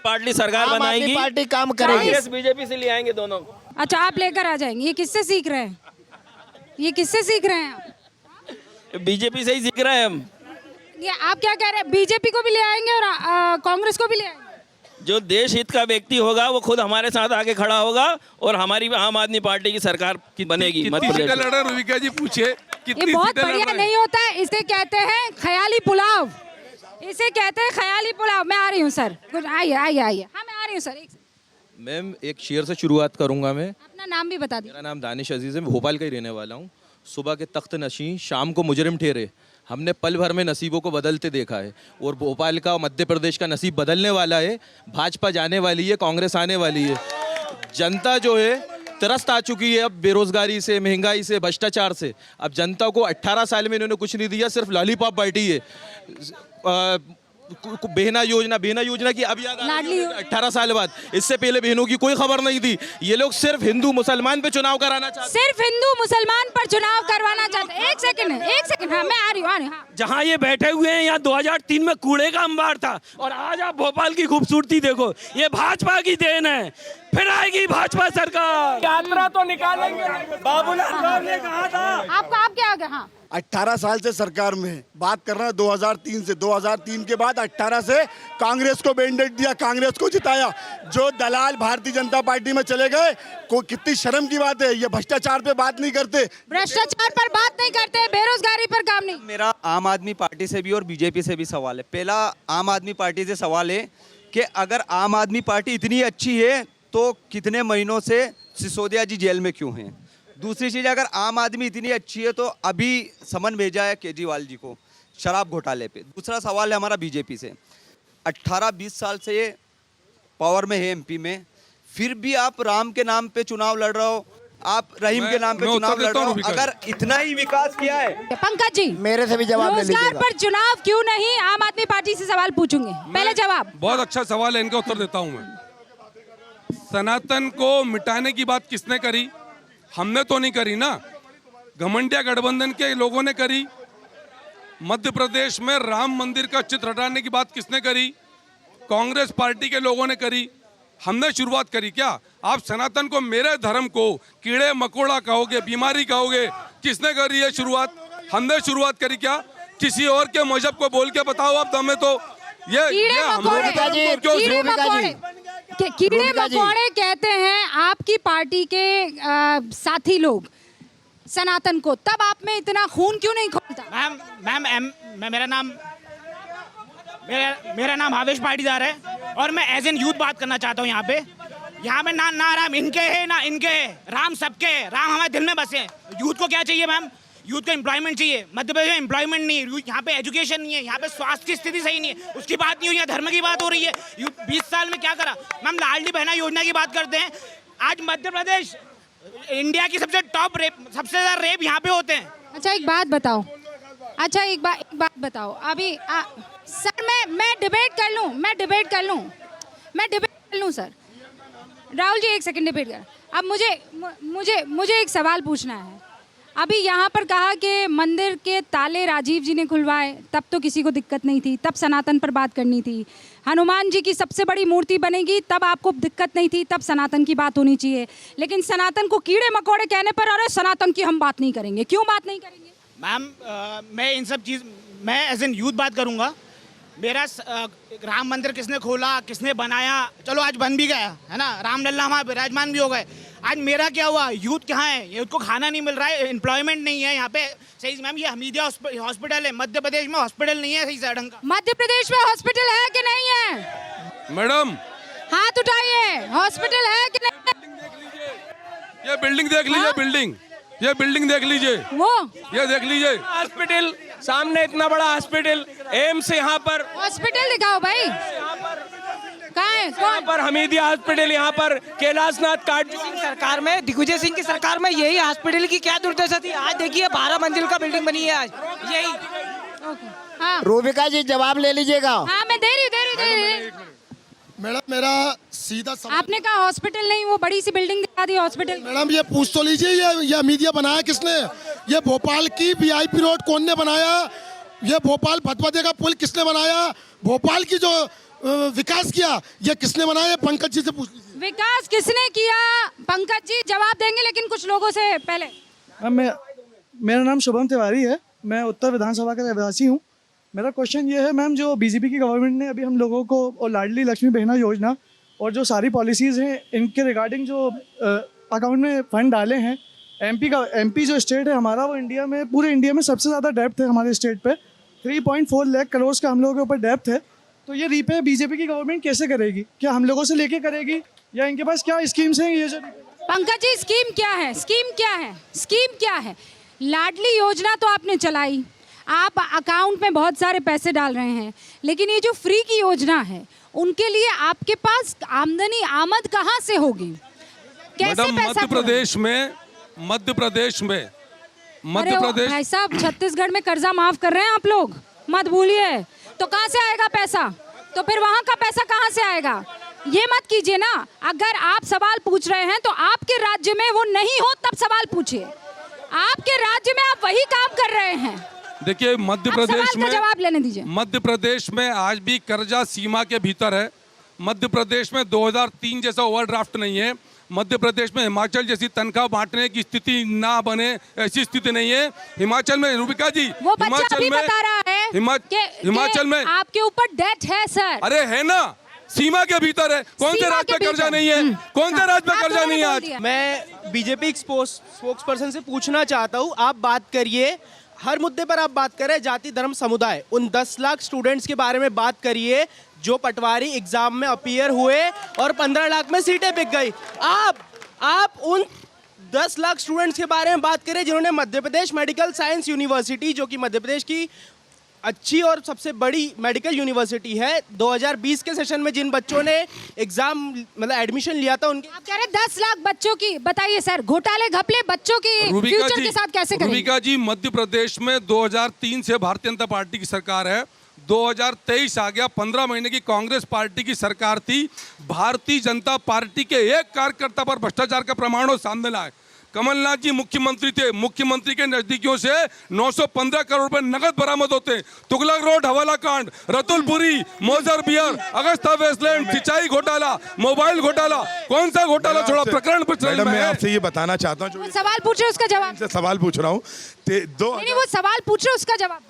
पार्टी सरकार बनाएगी, पार्टी काम करेगी। कांग्रेस बीजेपी से ले आएंगे दोनों को। अच्छा, आप लेकर आ जाएंगे। ये किससे सीख रहे हैं? बीजेपी से ही सीख रहे हैं हम। ये आप क्या कह रहे हैं? बीजेपी को भी ले आएंगे और कांग्रेस को भी ले आएंगे? जो देश हित का व्यक्ति होगा वो खुद हमारे साथ आगे खड़ा होगा और हमारी आम आदमी पार्टी की सरकार बनेगी मध्य प्रदेश में। लड़ रहे रूबिका जी, पूछिए ये बहुत बढ़िया नहीं होता है, इसे कहते हैं ख्याली पुलाव। मैं आ रही हूँ सर, कुछ आइए। हाँ, मैं आ रही हूँ सर। मैम, एक शेर से शुरुआत करूंगा मैं। अपना नाम भी बता दीजिए। मेरा नाम दानिश अजीज़ है, मैं भोपाल का ही रहने वाला हूँ। सुबह के तख्त नशीं, शाम को मुजरिम ठहरे, हमने पल भर में नसीबों को बदलते देखा है। और भोपाल का, मध्य प्रदेश का नसीब बदलने वाला है। भाजपा जाने वाली है, कांग्रेस आने वाली है। जनता जो है तरस आ चुकी है अब बेरोजगारी से, महंगाई से, भ्रष्टाचार से। अब जनता को 18 साल में इन्होंने कुछ नहीं दिया, सिर्फ लॉलीपॉप बांटी है। बहना योजना की अब याद आ रही है 18 साल बाद। इससे पहले बहनों की कोई खबर नहीं थी। ये लोग सिर्फ हिंदू मुसलमान पे चुनाव कराना चाहते हैं। सिर्फ हिंदू मुसलमान पर चुनाव करवाना चाहते हैं। एक सेकंड। हाँ, मैं आ रही हूँ। हाँ। जहाँ ये बैठे हुए हैं, यहाँ 2003 में कूड़े का अंबार था और आज आप भोपाल की खूबसूरती देखो। ये भाजपा की देन है। फिर आएगी भाजपा सरकार, यात्रा तो निकालेंगे। बाबूलाल ने कहा था। आप क्या आ गए? हाँ, 18 साल से सरकार में है। बात कर रहा है 2003 से। 2003 के बाद 18 से कांग्रेस को मैंडेट दिया, कांग्रेस को जिताया। जो दलाल भारतीय जनता पार्टी में चले गए, को कितनी शर्म की बात है। ये भ्रष्टाचार पे बात नहीं करते, बेरोजगारी पर काम नहीं। मेरा आम आदमी पार्टी से भी और बीजेपी से भी सवाल है। पहला आम आदमी पार्टी से सवाल है कि अगर आम आदमी पार्टी इतनी अच्छी है तो कितने महीनों से सिसोदिया जी जेल में क्यों हैं? दूसरी चीज़, अगर आम आदमी इतनी अच्छी है तो अभी समन भेजा है केजरीवाल जी को शराब घोटाले पे। दूसरा सवाल है हमारा बीजेपी से। 18-20 साल से ये पावर में है एमपी में, फिर भी आप राम के नाम पे चुनाव लड़ रहे हो, आप रहीम के नाम पे चुनाव लड़ रहे हो। अगर इतना ही विकास किया है, पंकज जी मेरे से भी जवाब ले लीजिएगा। रोजगार पर चुनाव क्यों नहीं? आम आदमी पार्टी से सवाल पूछूंगी, पहले जवाब। बहुत अच्छा सवाल है, इनका उत्तर देता हूं मैं। सनातन को मिटाने की बात किसने करी? हमने तो नहीं करी ना, घमंडिया गठबंधन के लोगों ने करी। मध्य प्रदेश में राम मंदिर का चित्र हटाने की बात किसने करी? कांग्रेस पार्टी के लोगों ने करी। हमने शुरुआत करी क्या? आप सनातन को, मेरे धर्म को कीड़े मकोड़ा कहोगे, बीमारी कहोगे, किसने करी है शुरुआत? हमने शुरुआत करी क्या? किसी और के मजहब को बोल के बताओ आप दमे तो ये कीड़े मकोड़े कहते हैं आपकी पार्टी के साथी लोग। सनातन को, तब आप में इतना खून क्यों नहीं खोलता? मेरा नाम भावेश पाटीदार है और मैं एज एन यूथ बात करना चाहता हूँ यहाँ पे ना राम इनके है ना इनके है, राम सबके है, राम हमारे दिल में बसे हैं। यूथ को क्या चाहिए मैम? यूथ को एम्प्लॉयमेंट चाहिए। मध्य प्रदेश में एम्प्लॉयमेंट नहीं है, यहाँ पे एजुकेशन नहीं है, यहाँ पे स्वास्थ्य की स्थिति सही नहीं है, उसकी बात नहीं हुई है, धर्म की बात हो रही है। 20 साल में क्या करा मैम? लाडली बहना योजना की बात करते हैं। आज मध्य प्रदेश इंडिया की सबसे टॉप रेप, सबसे ज्यादा रेप यहाँ पे होते हैं। अच्छा एक बात बताओ, एक बात बताओ अभी सर मैं डिबेट कर लूँ सर। राहुल जी एक सेकंड डिबेट कर। अब मुझे एक सवाल पूछना है। अभी यहाँ पर कहा कि मंदिर के ताले राजीव जी ने खुलवाए, तब तो किसी को दिक्कत नहीं थी, तब सनातन पर बात करनी थी। हनुमान जी की सबसे बड़ी मूर्ति बनेगी, तब आपको दिक्कत नहीं थी, तब सनातन की बात होनी चाहिए। लेकिन सनातन को कीड़े मकोड़े कहने पर अरे सनातन की हम बात नहीं करेंगे, क्यों बात नहीं करेंगे? मैम मैं इन सब चीज़ मैं एज एन यूथ बात करूंगा। मेरा राम मंदिर किसने खोला, किसने बनाया, चलो आज बन भी गया है ना, रामलल्ला हमारे विराजमान भी हो गए। आज मेरा क्या हुआ? यूथ कहाँ है? यूथ को खाना नहीं मिल रहा है, एम्प्लॉयमेंट नहीं है यहाँ पे सही। मैम ये हमीदिया हॉस्पिटल है, मध्य प्रदेश में हॉस्पिटल नहीं है सही से ढंग का। मध्य प्रदेश में हॉस्पिटल है कि नहीं है? मैडम हाथ उठाइए, हॉस्पिटल है कि नहीं? ये बिल्डिंग देख लीजिए, ये बिल्डिंग देख लीजिए, ये देख लीजिए हॉस्पिटल सामने, इतना बड़ा हॉस्पिटल, एम्स यहाँ पर, हॉस्पिटल दिखाओ भाई, कहाँ है? यहाँ पर हमीदिया हॉस्पिटल, यहाँ पर कैलाशनाथ काटजू सरकार में, दिग्विजय सिंह की सरकार में यही हॉस्पिटल की क्या दुर्दशा थी। आज देखिए 12 मंजिल का बिल्डिंग बनी है आज यही। हाँ रूबिका जी जवाब ले लीजिएगा। हाँ मैं दे रही। मैडम मेरा सीधा सवाल, आपने कहा हॉस्पिटल नहीं, वो बड़ी सी बिल्डिंग दिखा दी हॉस्पिटल। मैडम ये पूछ तो लीजिए, ये मीडिया बनाया किसने? ये भोपाल की वीआईपी रोड कौन ने बनाया? ये भोपाल भदभदे का पुल किसने बनाया? भोपाल की जो विकास किया ये किसने बनाया? पंकज जी से पूछ लीजिए। विकास किसने किया? पंकज जी जवाब देंगे, लेकिन कुछ लोगों से पहले। मेरा नाम शुभम तिवारी है, मैं उत्तर विधानसभा का रहवासी हूँ। मेरा क्वेश्चन ये है मैम, जो बीजेपी की गवर्नमेंट ने अभी हम लोगों को और लाडली लक्ष्मी बहना योजना और जो सारी पॉलिसीज़ हैं इनके रिगार्डिंग जो अकाउंट में फ़ंड डाले हैं, एमपी जो स्टेट है हमारा, वो इंडिया में, पूरे इंडिया में सबसे ज़्यादा डेप्थ है हमारे स्टेट पे। 3.4 लाख करोड़ का हम लोगों के ऊपर डेप्थ है। तो ये रीपे बीजेपी की गवर्नमेंट कैसे करेगी? क्या हम लोगों से लेके करेगी या इनके पास क्या स्कीम्स हैं? ये जो पंकज जी स्कीम क्या है? लाडली योजना तो आपने चलाई, आप अकाउंट में बहुत सारे पैसे डाल रहे हैं, लेकिन ये जो फ्री की योजना है उनके लिए आपके पास आमद कहाँ से होगी? कैसे मैडम पैसा? मध्य प्रदेश में भाई साहब छत्तीसगढ़ में कर्जा माफ कर रहे हैं आप लोग, मत भूलिए। तो कहाँ से आएगा पैसा? तो फिर वहाँ का पैसा कहाँ से आएगा? ये मत कीजिए ना। अगर आप सवाल पूछ रहे हैं तो आपके राज्य में वो नहीं हो तब सवाल पूछिए। आपके राज्य में आप वही काम कर रहे हैं। देखिए मध्य प्रदेश में, जवाब लेने दीजिए। मध्य प्रदेश में आज भी कर्जा सीमा के भीतर है। मध्य प्रदेश में 2003 जैसा ओवरड्राफ्ट नहीं है। मध्य प्रदेश में हिमाचल जैसी तनख्वाह बांटने की स्थिति ना बने ऐसी स्थिति नहीं है। हिमाचल में रूबिका जी, वो बच्चा अभी बता रहा है हिमाचल में आपके ऊपर डेट है सर। अरे है ना, सीमा के भीतर है। कौन से राज्य पे कर्जा नहीं है? कौन से राज्य पे कर्जा नहीं है आज? मैं बीजेपी स्पोक्स पर्सन से पूछना चाहता हूँ, आप बात करिए, हर मुद्दे पर आप बात करें, जाति धर्म समुदाय, उन 10 लाख स्टूडेंट्स के बारे में बात करिए जो पटवारी एग्जाम में अपीयर हुए और 15 लाख में सीटें बिक गई। आप उन 10 लाख स्टूडेंट्स के बारे में बात करें जिन्होंने Madhya Pradesh medical science university, जो कि मध्य प्रदेश की अच्छी और सबसे बड़ी मेडिकल यूनिवर्सिटी है, 2020 के सेशन में जिन बच्चों ने एग्जाम मतलब एडमिशन लिया था उनके। आप कह रहे 10 लाख बच्चों की, बताइए सर, घोटाले घपले बच्चों की फ्यूचर के साथ कैसे करेंगे? रूबिका जी, मध्य प्रदेश में 2003 से भारतीय जनता पार्टी की सरकार है। 2023 आ गया, 15 महीने की कांग्रेस पार्टी की सरकार थी। भारतीय जनता पार्टी के एक कार्यकर्ता पर भ्रष्टाचार का प्रमाण सामने लाए। कमलनाथ जी मुख्यमंत्री थे, मुख्यमंत्री के नजदीकियों से 915 करोड़ रुपए नगद बरामद होते। तुगलक रोड हवाला कांड, रतुलपुरी, मोजर बियर, अगस्ता वेस्टलैंड, सिंचाई घोटाला, मोबाइल घोटाला, कौन सा घोटाला छोड़ा? प्रकरण पर मैडम मैं आपसे ये बताना चाहता हूँ, सवाल पूछ रहे उसका जवाब। सवाल पूछ रहा हूँ नहीं, वो सवाल पूछ रहे उसका जवाब।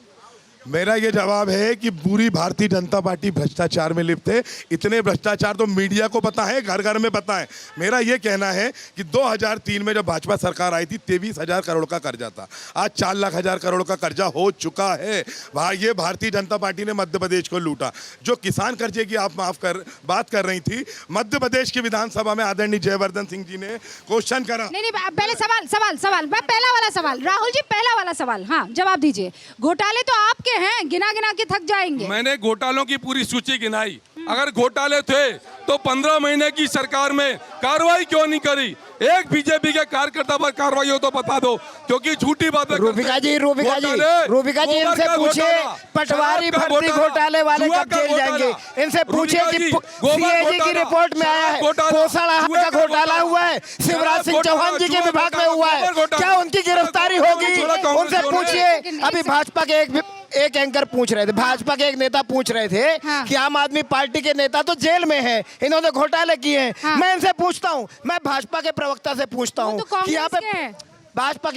मेरा ये जवाब है कि पूरी भारतीय जनता पार्टी भ्रष्टाचार में लिप्त है। इतने भ्रष्टाचार तो मीडिया को पता है, घर घर में पता है। मेरा ये कहना है कि 2003 में जब भाजपा सरकार आई थी 23,000 करोड़ का कर्जा था, आज 4,00,000 करोड़ का कर्जा हो चुका है। ये भारतीय जनता पार्टी ने मध्य प्रदेश को लूटा। जो किसान कर्जे की आप बात कर रही थी, मध्य प्रदेश की विधानसभा में आदरणीय जयवर्धन सिंह जी ने क्वेश्चन करा। नहीं पहले सवाल पहला वाला सवाल, राहुल जी पहला वाला सवाल, हाँ जवाब दीजिए। घोटाले तो आपके हैं, गिना गिना के थक जाएंगे। मैंने घोटालों की पूरी सूची गिनाई। अगर घोटाले थे तो 15 महीने की सरकार में कार्रवाई क्यों नहीं करी? एक बीजेपी के कार्यकर्ता पर कार्रवाई हो तो बता दो, क्योंकि झूठी बातें। रूबिका जी इनसे पूछे पटवारी भर्ती घोटाले वाले कब जेल जाएंगे? इनसे पूछे कि सीएजी की रिपोर्ट में आया है पोषण आहार का घोटाला हुआ है, शिवराज सिंह चौहान जी के विभाग में हुआ है, क्या उनकी गिरफ्तारी होगी? उनसे पूछिए। अभी भाजपा के एक एंकर पूछ रहे थे, भाजपा के एक नेता पूछ रहे थे कि आम आदमी पार्टी के नेता तो जेल में है, इन्होंने घोटाले किए हैं। मैं इनसे पूछता हूं, मैं भाजपा के प्रवक्ता से पूछता हूं कि यहाँ पे भाजपा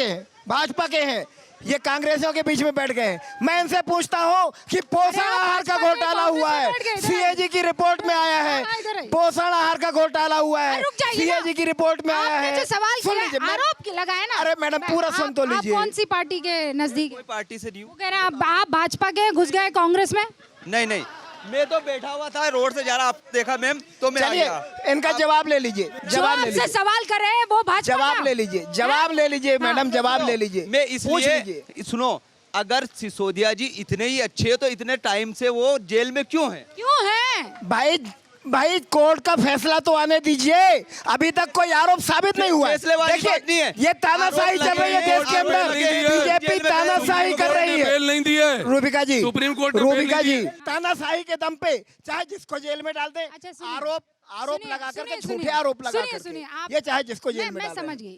के हैं, ये कांग्रेसियों के बीच में बैठ गए हैं। मैं इनसे पूछता हूं कि पोषण आहार का घोटाला हुआ है, सीएजी की रिपोर्ट में आया है, पोषण आहार का घोटाला हुआ है, सीएजी की रिपोर्ट में आया है। सुन लीजिए, आरोप लगाए ना। अरे मैडम पूरा सुन तो लीजिए। कौन सी पार्टी के नजदीक? कोई पार्टी से नहीं हूँ। वो कह रहे हैं आप भाजपा के घुस गए कांग्रेस में? नहीं, मैं तो बैठा हुआ था रोड से जा रहा, आप देखा मैम तो मैं आ गया। इनका जवाब ले लीजिए, जवाब ले लीजिए। सवाल कर रहे हैं वो भाजपा जवाब ले लीजिए मैडम, जवाब ले लीजिए। मैं इसलिए सुनो, अगर सिसोदिया जी इतने ही अच्छे हैं तो इतने टाइम से वो जेल में क्यों हैं? भाई कोर्ट का फैसला तो आने दीजिए, अभी तक कोई आरोप साबित नहीं हुआ है। देखिए ये तानाशाही चल रही है देश के अंदर, बीजेपी तानाशाही कर रही है। बेल नहीं दी है रूबिका जी, सुप्रीम कोर्ट ने रूबिका जी, तानाशाही के दम पे चाहे जिसको जेल में डाल दे, आरोप लगा करके, झूठे आरोप लगा करके, ये चाहे जिसको जेल में डाल दे। मैं समझ गई।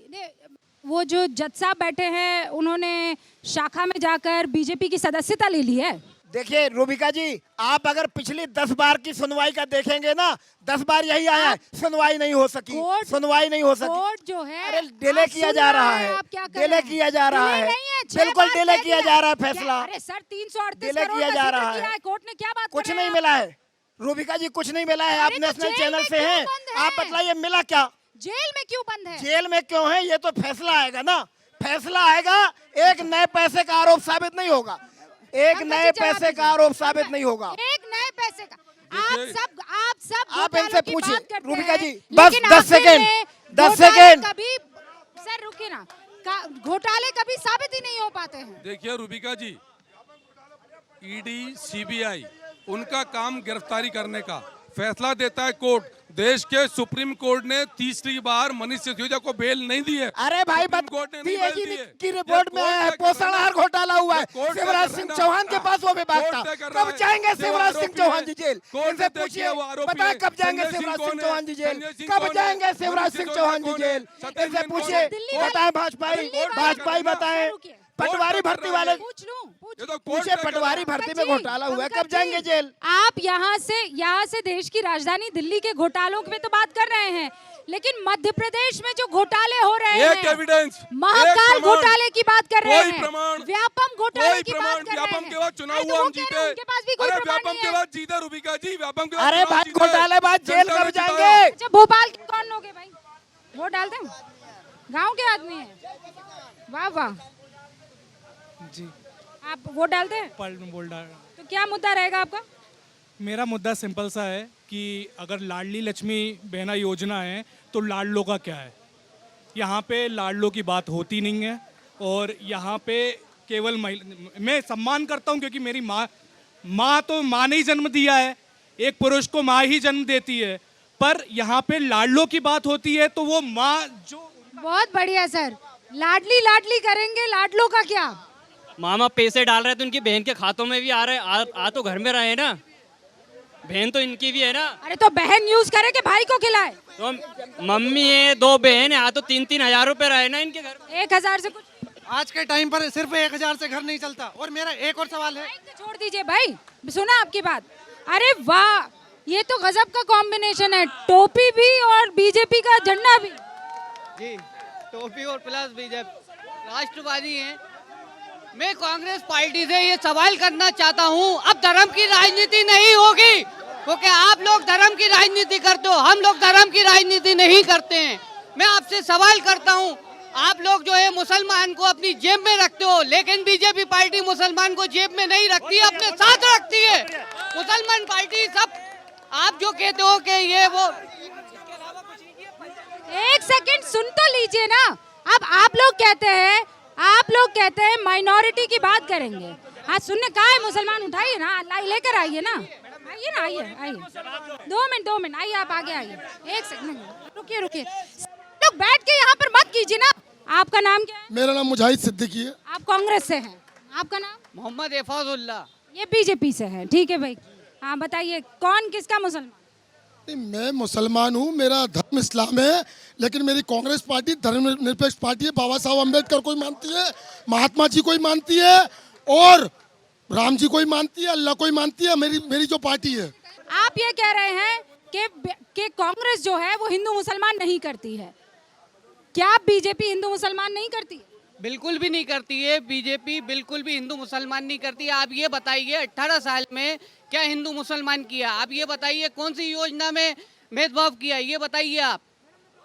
वो जो जज साहब बैठे हैं उन्होंने शाखा में जाकर बीजेपी की सदस्यता ले ली है। देखिए रूबिका जी, आप अगर पिछली 10 बार की सुनवाई का देखेंगे ना, 10 बार यही आया है, सुनवाई नहीं हो सकी। कोर्ट जो है अरे डिले किया जा रहा है, डिले किया जा रहा है, बिल्कुल डिले किया जा रहा है फैसला। अरे सर 338 डिले किया जा रहा है, कोर्ट ने क्या बात? कुछ नहीं मिला है रूबिका जी, कुछ नहीं मिला है। आप नेशनल चैनल से हैं, आप बताइए मिला क्या? जेल में क्यों बंद है? जेल में क्यों है ये तो फैसला आएगा ना, फैसला आएगा। एक नए पैसे का आरोप साबित नहीं होगा, एक नए पैसे का आरोप साबित नहीं होगा। एक नए पैसे का आप इनसे पूछिए रूबिका जी, बस 10 सेकेंड। कभी सर रुकिए ना, घोटाले कभी साबित ही नहीं हो पाते हैं। देखिए रूबिका जी, ईडी सीबीआई उनका काम गिरफ्तारी करने का, फैसला देता है कोर्ट। देश के सुप्रीम कोर्ट ने तीसरी बार मनीष सिसोदिया को बेल नहीं दी है। अरे भाई सीएजी की रिपोर्ट में आया है पोषण आहार घोटाला हुआ है, शिवराज सिंह चौहान के पास वो विभाग था। कब जाएंगे शिवराज सिंह चौहान जी जेल? इनसे पूछिए, बताए कब जाएंगे शिवराज सिंह चौहान जी जेल? कब जाएंगे शिवराज सिंह चौहान जी जेल? इनसे पूछिए, बताए भाजपाई बताए। पटवारी भर्ती वाले पूछे, पटवारी भर्ती में घोटाला हुआ है, कब जाएंगे जेल? आप यहाँ से देश की राजधानी दिल्ली के घोटालों पे तो बात कर रहे हैं, लेकिन मध्य प्रदेश में जो घोटाले हो रहे हैं, एक एविडेंस, महाकाल घोटाले की बात कर रहे हैं, प्रमाण, व्यापम घोटाले की बात कर रहे हैं। व्यापम के बाद चुनाव हुआ, हम जीते। उनके पास भी कोई प्रमाण व्यापम के बाद जीते रूबिका जी, व्यापम के बाद। अरे भाई घोटाले बाद जेल कब जाएंगे? अच्छा भोपाल के कौन लोग हैं भाई? वोट डालते हैं, गाँव के आदमी है। वाह वाह जी, आप वोट डालते हैं? वोट डाल। तो क्या मुद्दा रहेगा आपका? मेरा मुद्दा सिंपल सा है कि अगर लाडली लक्ष्मी बहना योजना है तो लाडलों का क्या है? यहाँ पे लाडलों की बात होती नहीं है, और यहाँ पे केवल मैं सम्मान करता हूँ क्योंकि मेरी माँ तो माँ ने ही जन्म दिया है, एक पुरुष को माँ ही जन्म देती है, पर यहाँ पे लाडलों की बात होती है तो वो माँ जो। बहुत बढ़िया सर, लाडली करेंगे, लाडलों का क्या? मामा पैसे डाल रहे तो उनकी बहन के खातों में भी आ रहे, आ तो घर में रहे ना, बहन तो इनकी भी है ना। अरे तो बहन यूज करे कि भाई को खिलाए? तो मम्मी है, 2 बहन है, आ तो 3-3 हजार रुपए रहे ना इनके घर। 1000 से कुछ आज के टाइम पर सिर्फ 1000 से घर नहीं चलता। और मेरा एक और सवाल है। छोड़ दीजिए भाई, सुना आपकी बात। अरे वाह, ये तो गजब का कॉम्बिनेशन है, टोपी भी और बीजेपी का झंडा भी। जी, टोपी और प्लस बीजेपी, राष्ट्रवादी हैं। मैं कांग्रेस पार्टी से ये सवाल करना चाहता हूँ, अब धर्म की राजनीति नहीं होगी, क्योंकि आप लोग धर्म की राजनीति करते हो, हम लोग धर्म की राजनीति नहीं करते हैं। मैं आपसे सवाल करता हूँ, आप लोग जो है मुसलमान को अपनी जेब में रखते हो, लेकिन बीजेपी पार्टी मुसलमान को जेब में नहीं रखती, अपने साथ रखती है। मुसलमान पार्टी सब आप जो कहते हो कि ये वो, एक सेकंड सुन तो लीजिए ना। अब आप लोग कहते हैं माइनॉरिटी की बात करेंगे। हाँ सुनने कहा है, मुसलमान उठाइए ना, अल्लाह लेकर आइए ना, आइए 2 मिनट आइए, आप आगे आइए। एक सेकंड रुकिए लोग बैठ के यहाँ पर मत कीजिए ना। आपका नाम क्या है? मेरा नाम मुजाहिद सिद्दीकी है। आप कांग्रेस से हैं, आपका नाम? मोहम्मद एफाजुल्लाह। ये बीजेपी से है, ठीक है भाई। हाँ बताइए कौन किसका मुसलमान? मैं मुसलमान हूँ, मेरा धर्म इस्लाम है, लेकिन मेरी कांग्रेस पार्टी धर्मनिरपेक्ष पार्टी है। बाबा साहब अम्बेडकर को ही मानती है, महात्मा जी को ही मानती है, और राम जी को ही मानती है, अल्लाह को ही मानती है। मेरी जो पार्टी है। आप ये कह रहे हैं कि कांग्रेस जो है वो हिंदू मुसलमान नहीं करती है, क्या बीजेपी हिंदू मुसलमान नहीं करती? बिल्कुल भी नहीं करती है, बीजेपी बिल्कुल भी हिंदू मुसलमान नहीं करती है। आप ये बताइए 18 साल में क्या हिंदू मुसलमान किया? आप ये बताइए कौन सी योजना में भेदभाव किया, ये बताइए आप।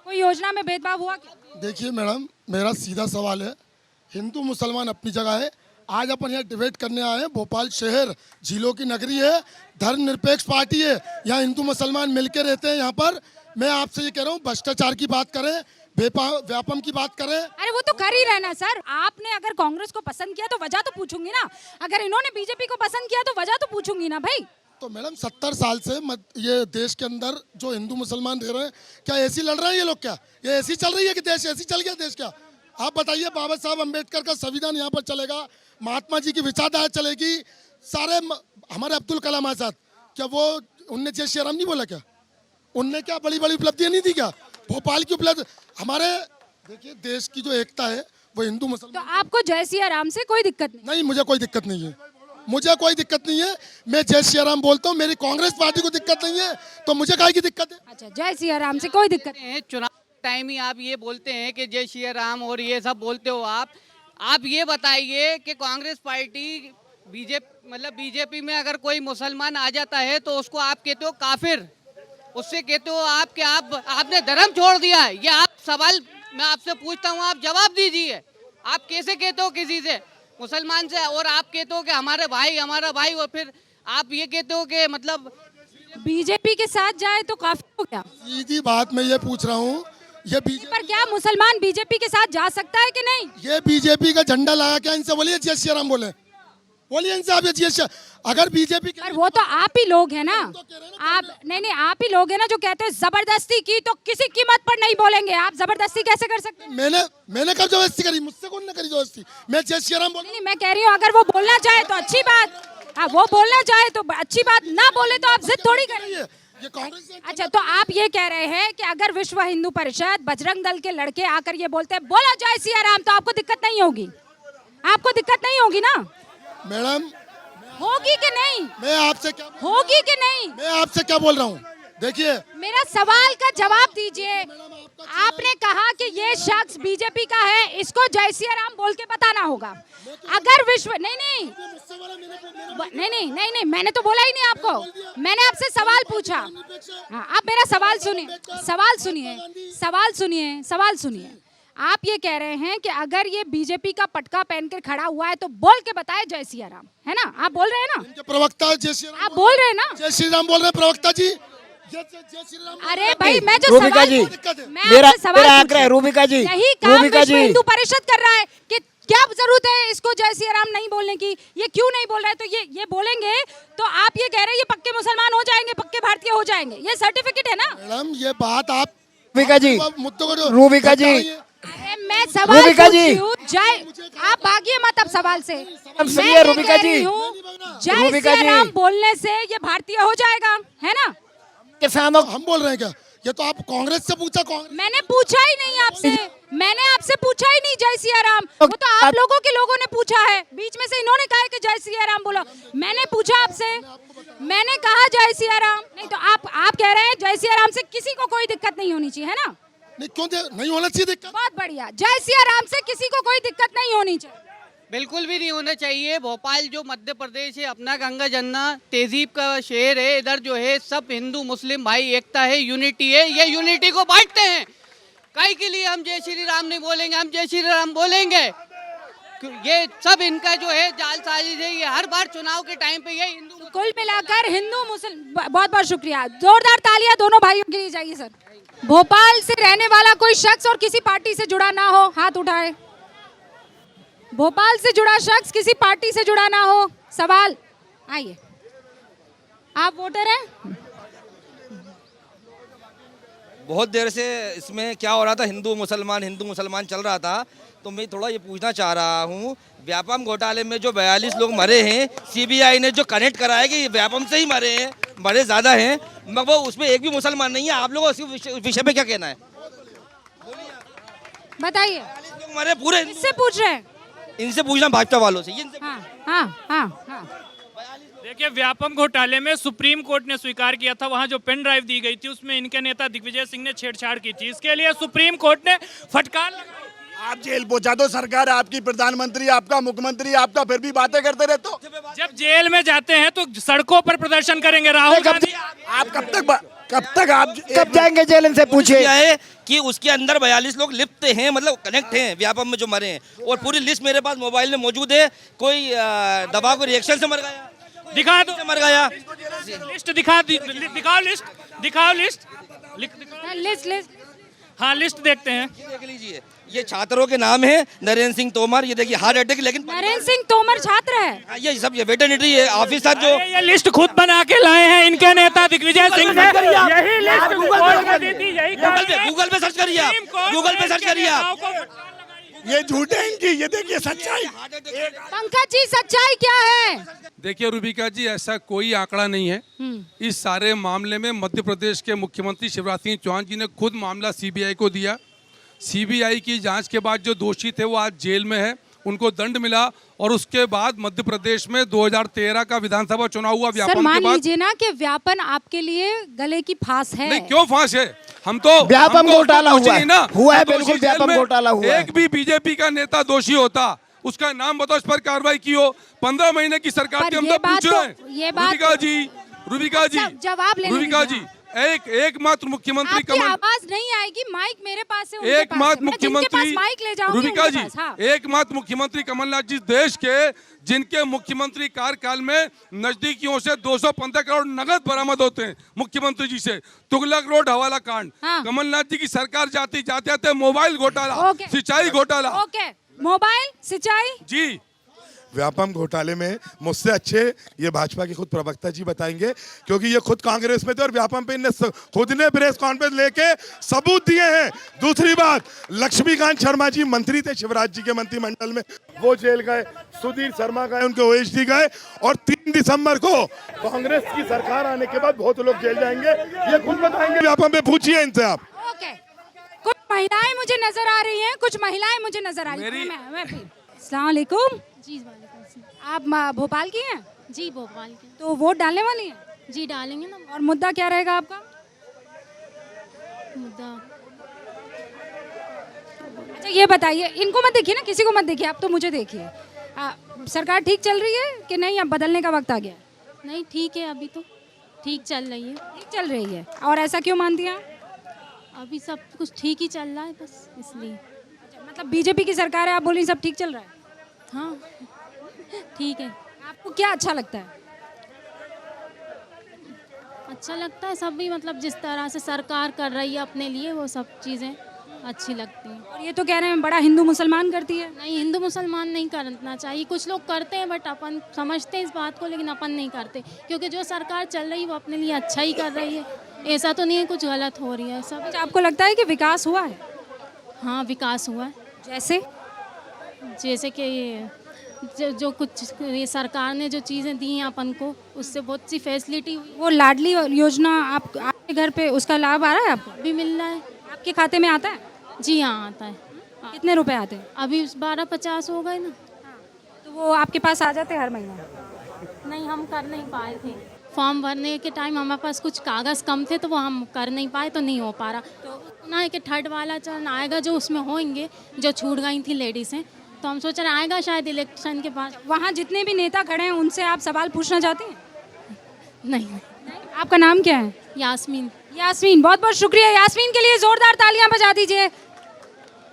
कोई योजना में भेदभाव हुआ क्या? देखिए मैडम, मेरा सीधा सवाल है, हिंदू मुसलमान अपनी जगह है। आज अपन यहाँ डिबेट करने आए हैं। भोपाल शहर झीलों की नगरी है, धर्मनिरपेक्ष पार्टी है, यहाँ हिंदू मुसलमान मिलकर रहते हैं। यहाँ पर मैं आपसे ये कह रहा हूँ, भ्रष्टाचार की बात करें, व्यापम की बात करें। अरे वो तो कर ही रहना सर। आपने अगर कांग्रेस को पसंद किया तो वजह तो पूछूंगी ना, अगर इन्होंने बीजेपी को पसंद किया तो वजह तो पूछूंगी ना भाई। तो मैडम 70 साल से ये देश के अंदर जो हिंदू मुसलमान रह रहे हैं, क्या ऐसी लड़ रहे हैं ये लोग? क्या ये ऐसी चल रही है कि देश ऐसी चल गया देश? क्या आप बताइए, बाबा साहब अम्बेडकर का संविधान यहाँ पर चलेगा, महात्मा जी की विचारधारा चलेगी, सारे हमारे अब्दुल कलाम आजाद, क्या वो उनने जय श्री राम नहीं बोला? क्या उनने क्या बड़ी बड़ी उपलब्धियां नहीं दी? क्या भोपाल की उपलब्धि? हमारे देखिए देश की जो एकता है वो हिंदू मुसलमान। तो आपको जय सिया राम से कोई दिक्कत नहीं? मुझे कोई दिक्कत नहीं है, मुझे कोई दिक्कत नहीं है। मैं जय श्री राम बोलता हूँ, मेरी कांग्रेस पार्टी को दिक्कत नहीं है, तो मुझे काहे की दिक्कत है? अच्छा, जय सिया राम से कोई दिक्कत नहीं। चुनाव टाइम ही आप ये बोलते हैं कि जय श्री राम और ये सब बोलते हो आप ये बताइए कि कांग्रेस पार्टी बीजेपी में अगर कोई मुसलमान आ जाता है तो उसको आप कहते हो काफिर, उससे कहते हो आप कि आपने धर्म छोड़ दिया है। ये आप सवाल मैं आपसे पूछता हूँ, आप जवाब दीजिए। आप कैसे कहते हो किसी से मुसलमान से, और आप कहते हो कि हमारा भाई, और फिर आप ये कहते हो कि मतलब बीजेपी के साथ जाए तो काफी हो गया? सीधी बात मैं ये पूछ रहा हूँ, ये बीजेपी पर क्या मुसलमान बीजेपी के साथ जा सकता है कि नहीं? ये बीजेपी का झंडा लगा क्या? इनसे बोलिए जय श्री राम बोलिए इनसे आप जय श्री। अगर बीजेपी पर वो तो आप ही लोग हैं ना, आप नहीं आप ही लोग हैं ना जो कहते हैं जबरदस्ती की तो किसी कीमत पर नहीं बोलेंगे। आप जबरदस्ती कैसे कर सकते हैं? मैंने कब जबरदस्ती करी? मुझसे कौन ने करी जबरदस्ती? मैं जय श्री राम बोल। नहीं, मैं कह रही हूँ अगर वो बोलना चाहे तो अच्छी बात, हाँ वो बोलना चाहे तो अच्छी बात, ना बोले तो आप जिद थोड़ी करेंगे। ये कांग्रेस। अच्छा, तो आप ये कह रहे हैं कि अगर विश्व हिंदू परिषद बजरंग दल के लड़के आकर ये बोलते हैं बोला जय सिया राम, तो आपको दिक्कत नहीं होगी? आपको दिक्कत नहीं होगी ना मैडम? होगी कि नहीं? मैं आपसे क्या होगी कि नहीं? मैं आपसे क्या बोल रहा हूँ? देखिए मेरा सवाल का जवाब दीजिए। आपने कहा कि ये शख्स बीजेपी का है, इसको जय सिया राम बोल के बताना होगा। अगर विश्व नहीं, मैंने तो बोला ही नहीं आपको, मैंने आपसे सवाल पूछा। हाँ, आप मेरा सवाल सुनिए। आप ये कह रहे हैं कि अगर ये बीजेपी का पटका पहनकर खड़ा हुआ है तो बोल के बताए जय सिया राम, है ना? आप बोल रहे हैं ना? प्रवक्ता जय श्री राम आप बोल रहे हैं ना? जय श्री राम बोल रहे हैं प्रवक्ता जी। अरे भाई, मैं जो रूबिका जी, मेरा आग्रह रूबिका जी, यही काम विश्व हिंदू परिषद कर रहा है कि क्या जरूरत है इसको जय सिया राम नहीं बोलने की? ये क्यों नहीं बोल रहा है? तो ये बोलेंगे तो आप ये कह रहे हैं ये पक्के मुसलमान हो जाएंगे, पक्के भारतीय हो जाएंगे, ये सर्टिफिकेट है ना? मैडम ये बात आप रूबिका जी, मुद्दों को रूबिका जी, अरे मैं सवाल पूछ रही हूँ, जय आप भागिए मत अब सवाल से। मैं ये रूबिका कह रही जी, हूँ जय सिया राम बोलने से ये भारतीय हो जाएगा, है ना? किसानों हम बोल रहे हैं क्या? ये तो आप कांग्रेस से पूछा। मैंने पूछा ही नहीं आपसे, मैंने आपसे पूछा ही नहीं जय सिया राम, वो तो आप लोगों के लोगों ने पूछा है, बीच में से इन्होंने कहा कि जय सिया राम बोलो। मैंने पूछा आपसे, मैंने कहा जय सिया राम, नहीं तो आप कह रहे हैं जय सिया राम से किसी को कोई दिक्कत नहीं होनी चाहिए, है ना? नहीं, क्यों नहीं होना चाहिए दिक्कत? बहुत बढ़िया, जय सिया राम से किसी को कोई दिक्कत नहीं होनी चाहिए। बिल्कुल भी नहीं होना चाहिए। भोपाल जो मध्य प्रदेश है अपना, गंगा जमुना तहजीब का शहर है, इधर जो है सब हिंदू मुस्लिम भाई एकता है, यूनिटी है। ये यूनिटी को बांटते हैं। काहे के लिए हम जय श्री राम नहीं बोलेंगे? हम जय श्री राम बोलेंगे। ये सब इनका जो है जाल साजिश है। ये हर बार चुनाव के टाइम पे ये हिंदू, कुल मिलाकर हिंदू मुस्लिम, बहुत बहुत शुक्रिया, जोरदार तालियां दोनों भाइयों के लिए चाहिए सर। भोपाल से रहने वाला कोई शख्स और किसी पार्टी से जुड़ा ना हो, हाथ उठाए। भोपाल से जुड़ा शख्स किसी पार्टी से जुड़ा ना हो, सवाल। आइए, आप वोटर हैं? बहुत देर से इसमें क्या हो रहा था, हिंदू मुसलमान चल रहा था। तो मैं थोड़ा ये पूछना चाह रहा हूँ, व्यापम घोटाले में जो 42 लोग मरे हैं, सीबीआई ने जो कनेक्ट कराया कि व्यापम से ही मरे हैं, मरे ज़्यादा हैं, मगर वो उसमें एक भी मुसलमान नहीं है। आप लोगों को इस विषय पे क्या कहना है? बताइए। लोग मरे पूरे। इससे पूछ रहे हैं? इनसे पूछना भाजपा वालों से। हाँ हाँ हाँ हाँ। देखिए, व्यापम घोटाले में सुप्रीम कोर्ट ने स्वीकार किया था, वहां जो पेन ड्राइव दी गई थी उसमें इनके नेता दिग्विजय सिंह ने छेड़छाड़ की थी। इसके लिए सुप्रीम कोर्ट ने फटकार लगाई। आप जेल पहुंचा दो, सरकार आपकी, प्रधानमंत्री आपका, मुख्यमंत्री आपका, फिर भी बातें करते रहते हो। जब जेल में जाते हैं तो सड़कों पर प्रदर्शन करेंगे राहुल गांधी। आप कब तक आप कब जाएंगे जेल? इनसे पूछिए। है कि उसके अंदर 42 लोग लिप्त हैं, मतलब कनेक्ट हैं व्यापम में जो मरे हैं, और पूरी लिस्ट मेरे पास मोबाइल में मौजूद है। कोई दवा को रिएक्शन से मर गया, दिखा दो, मर गया। लिस्ट दिखाओ लिस्ट। हाँ, लिस्ट देखते हैं। देख लीजिए, ये छात्रों के नाम है। नरेंद्र सिंह तोमर, ये देखिए हार्ट अटैक, लेकिन नरेंद्र सिंह तोमर छात्र है। ये सब ये वेटरनरी है ऑफिसर जो ये लिस्ट खुद बना के लाए हैं इनके नेता दिग्विजय सिंह ने। यही लिस्ट गूगल पे सर्च करिए, गूगल पे सर्च करिए। ये झूठे हैं इनकी, ये देखिए सच्चाई। पंकज जी, सच्चाई क्या है? देखिए रूबिका जी, ऐसा कोई आंकड़ा नहीं है। इस सारे मामले में मध्य प्रदेश के मुख्यमंत्री शिवराज सिंह चौहान जी ने खुद मामला सीबीआई को दिया। सीबीआई की जांच के बाद जो दोषी थे वो आज जेल में है, उनको दंड मिला, और उसके बाद मध्य प्रदेश में 2013 का विधानसभा चुनाव हुआ व्यापम सर, के मान बाद। लीजिए ना कि व्यापन आपके लिए गले की फांस है। नहीं, क्यों फांस है? हम तो व्यापम घोटाला हुआ है, हुआ है, दोषी बिल्कुल जेल व्यापम में घोटाला हुआ है। एक भी बीजेपी का नेता दोषी होता, उसका नाम बताओ, इस पर कार्रवाई की हो। 15 महीने की सरकार पर थी, हम ये तो बात पूछे तो- हैं। ये बात रूबिका जी, जवाब लेने रूबिका जी, दीजिए। एकमात्र मुख्यमंत्री आपकी आवाज नहीं आएगी, माइक मेरे पास है, उनके पास है। एकमात्र मैं जिनके मुख्यमंत्री पास माइक ले जाऊंगी रूबिका उनके जी, पास, हाँ। एकमात्र मुख्यमंत्री कमलनाथ जी देश के, जिनके मुख्यमंत्री कार्यकाल में नजदीकियों से 215 करोड़ नगद बरामद होते हैं मुख्यमंत्री जी से। तुगलक रोड हवाला कांड, हाँ। कमलनाथ जी की सरकार जाते मोबाइल घोटाला, ओके। सिंचाई घोटाला। ओके, मोबाइल सिंचाई जी, व्यापम घोटाले में मुझसे अच्छे ये भाजपा के खुद प्रवक्ता जी बताएंगे, क्योंकि ये खुद कांग्रेस में थे और व्यापम पे इन्हें खुद ने प्रेस कॉन्फ्रेंस लेके सबूत दिए हैं। दूसरी बात, लक्ष्मीकांत शर्मा जी मंत्री थे शिवराज जी के मंत्रिमंडल में, वो जेल गए। सुधीर शर्मा गए, उनके ओएसडी गए, और 3 दिसंबर को कांग्रेस की सरकार आने के बाद बहुत लोग जेल जाएंगे, ये खुद बताएंगे। व्यापम पे पूछिए इनसे आप। ओके, कुछ महिलाएं मुझे नजर आ रही हैं, कुछ महिलाएं मुझे नजर आ रही हैं। मैं भी। अस्सलाम वालेकुम जी, आप भोपाल की हैं? जी भोपाल के। तो वोट डालने वाली हैं? जी डालेंगे ना। और मुद्दा क्या रहेगा आपका? मुद्दा अच्छा ये बताइए, इनको मत देखिए ना, किसी को मत देखिए, आप तो मुझे देखिए। सरकार ठीक चल रही है कि नहीं? अब बदलने का वक्त आ गया? नहीं, ठीक है, अभी तो ठीक चल रही है। ठीक चल रही है, और ऐसा क्यों मानती हैं? अभी सब कुछ ठीक ही चल रहा है, बस इसलिए। मतलब बीजेपी की सरकार है, आप बोल रही सब ठीक चल रहा है? हाँ, ठीक है। आपको क्या अच्छा लगता है? अच्छा लगता है सब भी, मतलब जिस तरह से सरकार कर रही है अपने लिए, वो सब चीज़ें अच्छी लगती हैं। और ये तो कह रहे हैं बड़ा हिंदू मुसलमान करती है। नहीं, हिंदू मुसलमान नहीं करना चाहिए। कुछ लोग करते हैं, बट अपन समझते हैं इस बात को, लेकिन अपन नहीं करते, क्योंकि जो सरकार चल रही है वो अपने लिए अच्छा ही कर रही है। ऐसा तो नहीं है कुछ गलत हो रही है सब। आपको लगता है कि विकास हुआ है? हाँ, विकास हुआ है। जैसे कि ये जो कुछ ये सरकार ने जो चीज़ें दी हैं अपन को, उससे बहुत सी फैसिलिटी हुई। वो लाडली योजना आपके घर पे उसका लाभ आ रहा है आपको? भी मिल रहा है। आपके खाते में आता है? जी हाँ, आता है। कितने रुपए आते हैं? अभी 1250 हो गए ना। तो वो आपके पास आ जाते हर महीना? नहीं, हम कर नहीं पाए थे। फॉर्म भरने के टाइम हमारे पास कुछ कागज़ कम थे, तो वो हम कर नहीं पाए, तो नहीं हो पा रहा। तो सुना है कि 3rd वाला चरण आएगा, जो उसमें होंगे, जो छूट गई थी लेडीज़ें, तो हम सोच रहे हैं आएगा शायद इलेक्शन के बाद। वहाँ जितने भी नेता खड़े हैं उनसे आप सवाल पूछना चाहते हैं? नहीं। आपका नाम क्या है? यास्मीन। यास्मीन, बहुत बहुत शुक्रिया। यास्मीन के लिए जोरदार तालियां बजा दीजिए।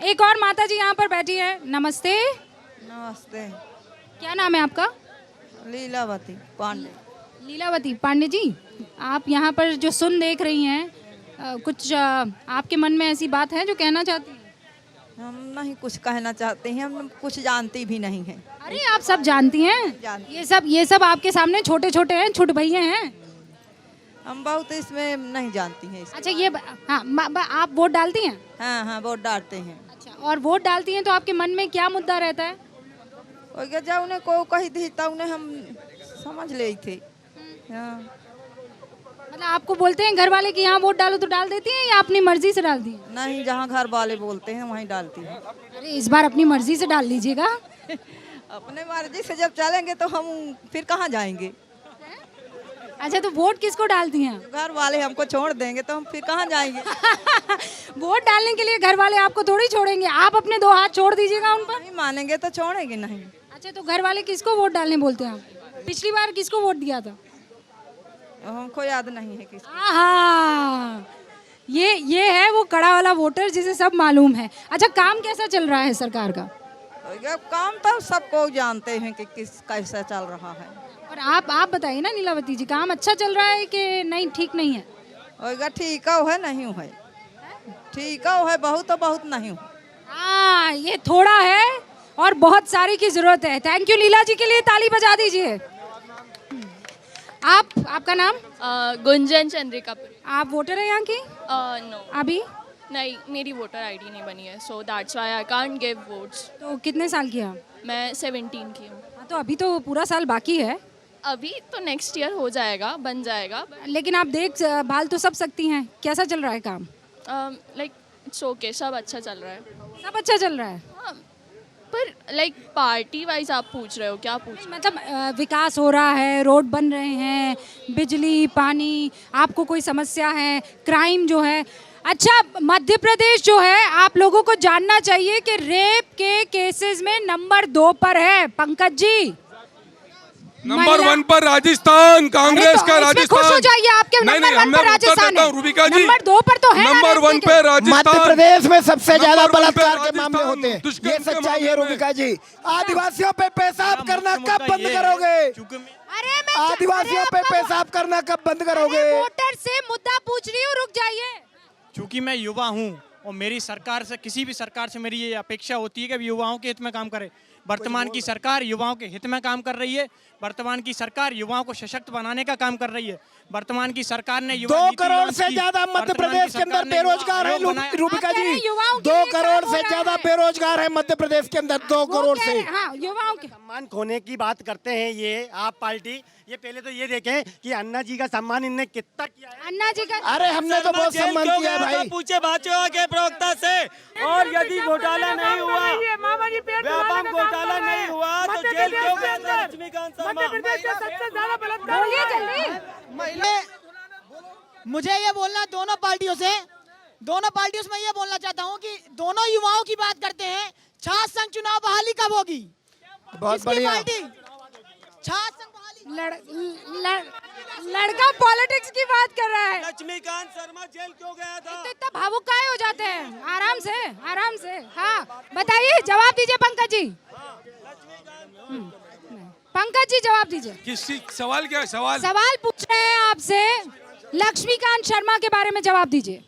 एक और माता जी यहाँ पर बैठी है। नमस्ते। नमस्ते। क्या नाम है आपका? लीलावती पांडे। लीलावती पांडे जी, आप यहाँ पर जो सुन देख रही हैं, कुछ आपके मन में ऐसी बात है जो कहना चाहती हैं? हम नहीं कुछ कहना चाहते हैं, हम कुछ जानती भी नहीं हैं। अरे आप सब जानती हैं, ये सब आपके सामने छोटे छोटे हैं, छोटे भैया हैं। हम बहुत इसमें नहीं जानती हैं। अच्छा ये हाँ, आप वोट डालती हैं? हाँ हाँ, वोट डालते हैं। अच्छा, और वोट डालती हैं तो आपके मन में क्या मुद्दा रहता है? जब उन्हें को कही थी तब उन्हें हम समझ ले थे। हाँ। मतलब आपको बोलते हैं घर वाले कि यहाँ वोट डालो तो डाल देती हैं या अपनी मर्जी से डालती हैं? नहीं, जहाँ घर वाले बोलते हैं वहीं डालती हैं। अरे इस बार अपनी मर्जी से डाल लीजिएगा। अपने मर्जी से जब चलेंगे तो हम फिर कहाँ जाएंगे? अच्छा, तो वोट किसको डालती हैं? घर वाले हमको छोड़ देंगे तो हम फिर कहाँ जाएंगे? वोट डालने के लिए घर वाले आपको थोड़ी छोड़ेंगे, आप अपने 2 हाथ छोड़ दीजिएगा उन पर। नहीं मानेंगे तो छोड़ेंगे नहीं। अच्छा, तो घर वाले किसको वोट डालने बोलते हैं? पिछली बार किसको वोट दिया था? हमको याद नहीं है किसको। आहा, ये है वो कड़ा वाला वोटर जिसे सब मालूम है। अच्छा, काम कैसा चल रहा है सरकार का? काम तो सबको जानते हैं कि कैसा चल रहा है। और आप बताइए ना लीलावती जी, काम अच्छा चल रहा है कि नहीं, ठीक नहीं है? ठीक है नहीं है, ठीक है बहुत तो बहुत नहीं है। हाँ, ये थोड़ा है और बहुत सारी की जरूरत है। थैंक यू लीला जी के लिए ताली बजा दीजिए। आपका नाम? गुंजन चंद्रिका। आप वोटर हैं यहाँ की? नो। अभी नहीं, मेरी वोटर आईडी नहीं बनी है, so that's why I can't give votes. तो कितने साल की हैं? मैं 17 की हूँ। तो अभी तो पूरा साल बाकी है। अभी तो नेक्स्ट ईयर हो जाएगा, बन जाएगा। लेकिन आप देख भाल तो सब सकती हैं। कैसा चल रहा है काम? लाइक इट्स ओके, सब अच्छा चल रहा है। सब अच्छा चल रहा है। हाँ, पर लाइक पार्टी वाइज आप पूछ रहे हो, क्या पूछ रहे हो? मतलब विकास हो रहा है, रोड बन रहे हैं, बिजली, पानी, आपको कोई समस्या है, क्राइम जो है? अच्छा, मध्य प्रदेश जो है, आप लोगों को जानना चाहिए कि रेप के केसेस में नंबर 2 पर है। पंकज जी, नंबर 1 पर राजस्थान, कांग्रेस का राजस्थान। खुश हो जाइए, आपके नंबर 1 पर राजस्थान है। रूबिका जी, नंबर 2 पर तो है नंबर 1 पे राजस्थान। मध्य प्रदेश में सबसे ज्यादा नंबर 1 पे बलात्कार के मामले राजस्थान, होते हैं। दुष्कर्म ये के सच्चाई मामले है में। रूबिका जी। आदिवासियों पे पेशाब करना कब बंद करोगे? आदिवासियों पे पेशाब करना कब बंद करोगे? वोटर से मुद्दा पूछ रही हूँ, रुक जाइए। चूंकि मैं युवा हूं और मेरी सरकार से, किसी भी सरकार से मेरी ये अपेक्षा होती है कि युवाओं के हित में काम करे। वर्तमान की सरकार युवाओं के हित में काम कर रही है। वर्तमान की सरकार युवाओं को सशक्त बनाने का काम कर रही है। वर्तमान की सरकार ने 2 करोड़ से ज्यादा मध्य प्रदेश के अंदर बेरोजगार है रूबिका जी। 2 करोड़ से ज्यादा बेरोजगार है मध्य प्रदेश के अंदर। 2 करोड़ से। हाँ, युवाओं के सम्मान खोने की बात करते हैं ये आप पार्टी। ये पहले तो ये देखें कि अन्ना जी का सम्मान इनने कितना किया है। अन्ना जी का, अरे हमने तो बहुत सम्मान किया है भाई। पूछे भाजपा के प्रवक्ता से। और यदि घोटाला नहीं हुआ, व्यापम घोटाला नहीं हुआ तो जेल क्यों गया था लक्ष्मीकांत शर्मा? बोलिए जल्दी। मुझे ये बोलना दोनों पार्टियों से मैं ये बोलना चाहता हूँ कि दोनों युवाओं की बात करते हैं। छात्र संघ चुनाव बहाली कब होगी? बहुत बढ़िया। छात्र संघ बहाली। लड़का पॉलिटिक्स की बात कर रहा है। लक्ष्मीकांत शर्मा जेल क्यों गया था? तो इतना भावुक काहे हो जाते हैं? आराम से, आराम से। हाँ, बताइए, जवाब दीजिए पंकज जी। पंकज जी जवाब दीजिए। किसी सवाल क्या है? सवाल पूछ रहे हैं आपसे, लक्ष्मीकांत शर्मा के बारे में जवाब दीजिए।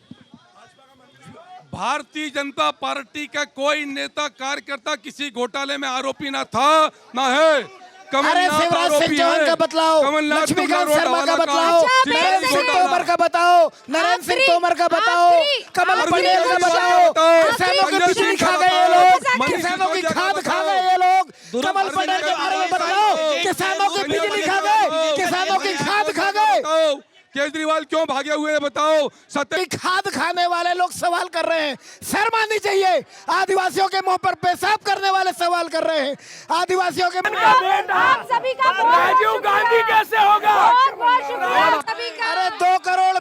भारतीय जनता पार्टी का कोई नेता कार्यकर्ता किसी घोटाले में आरोपी ना था, ना है। अरे शिवराज सिंह चौहान का बतलाओ, लक्ष्मीकांत शर्मा का बतलाओ, नरेंद्र सिंह तोमर का बताओ, नरेंद्र सिंह तोमर का बताओ, कमल पटेल का बताओ। किसानों की बिजली खा गए ये लोग, किसानों की खाद खा गए ये लोग। कमल पटेल के बारे में बताओ, किसानों की बिजली खा गए, किसानों की खाद खा गए। केजरीवाल क्यों भागे हुए हैं बताओ? सत्य खाद खाने वाले लोग सवाल कर रहे हैं, शर्म आनी चाहिए। आदिवासियों के मुंह पर पेशाब करने वाले सवाल कर रहे हैं। आदिवासियों के सभी का राजीव गांधी कैसे होगा? बहुत शुक्रिया सभी का। अरे 2 करोड़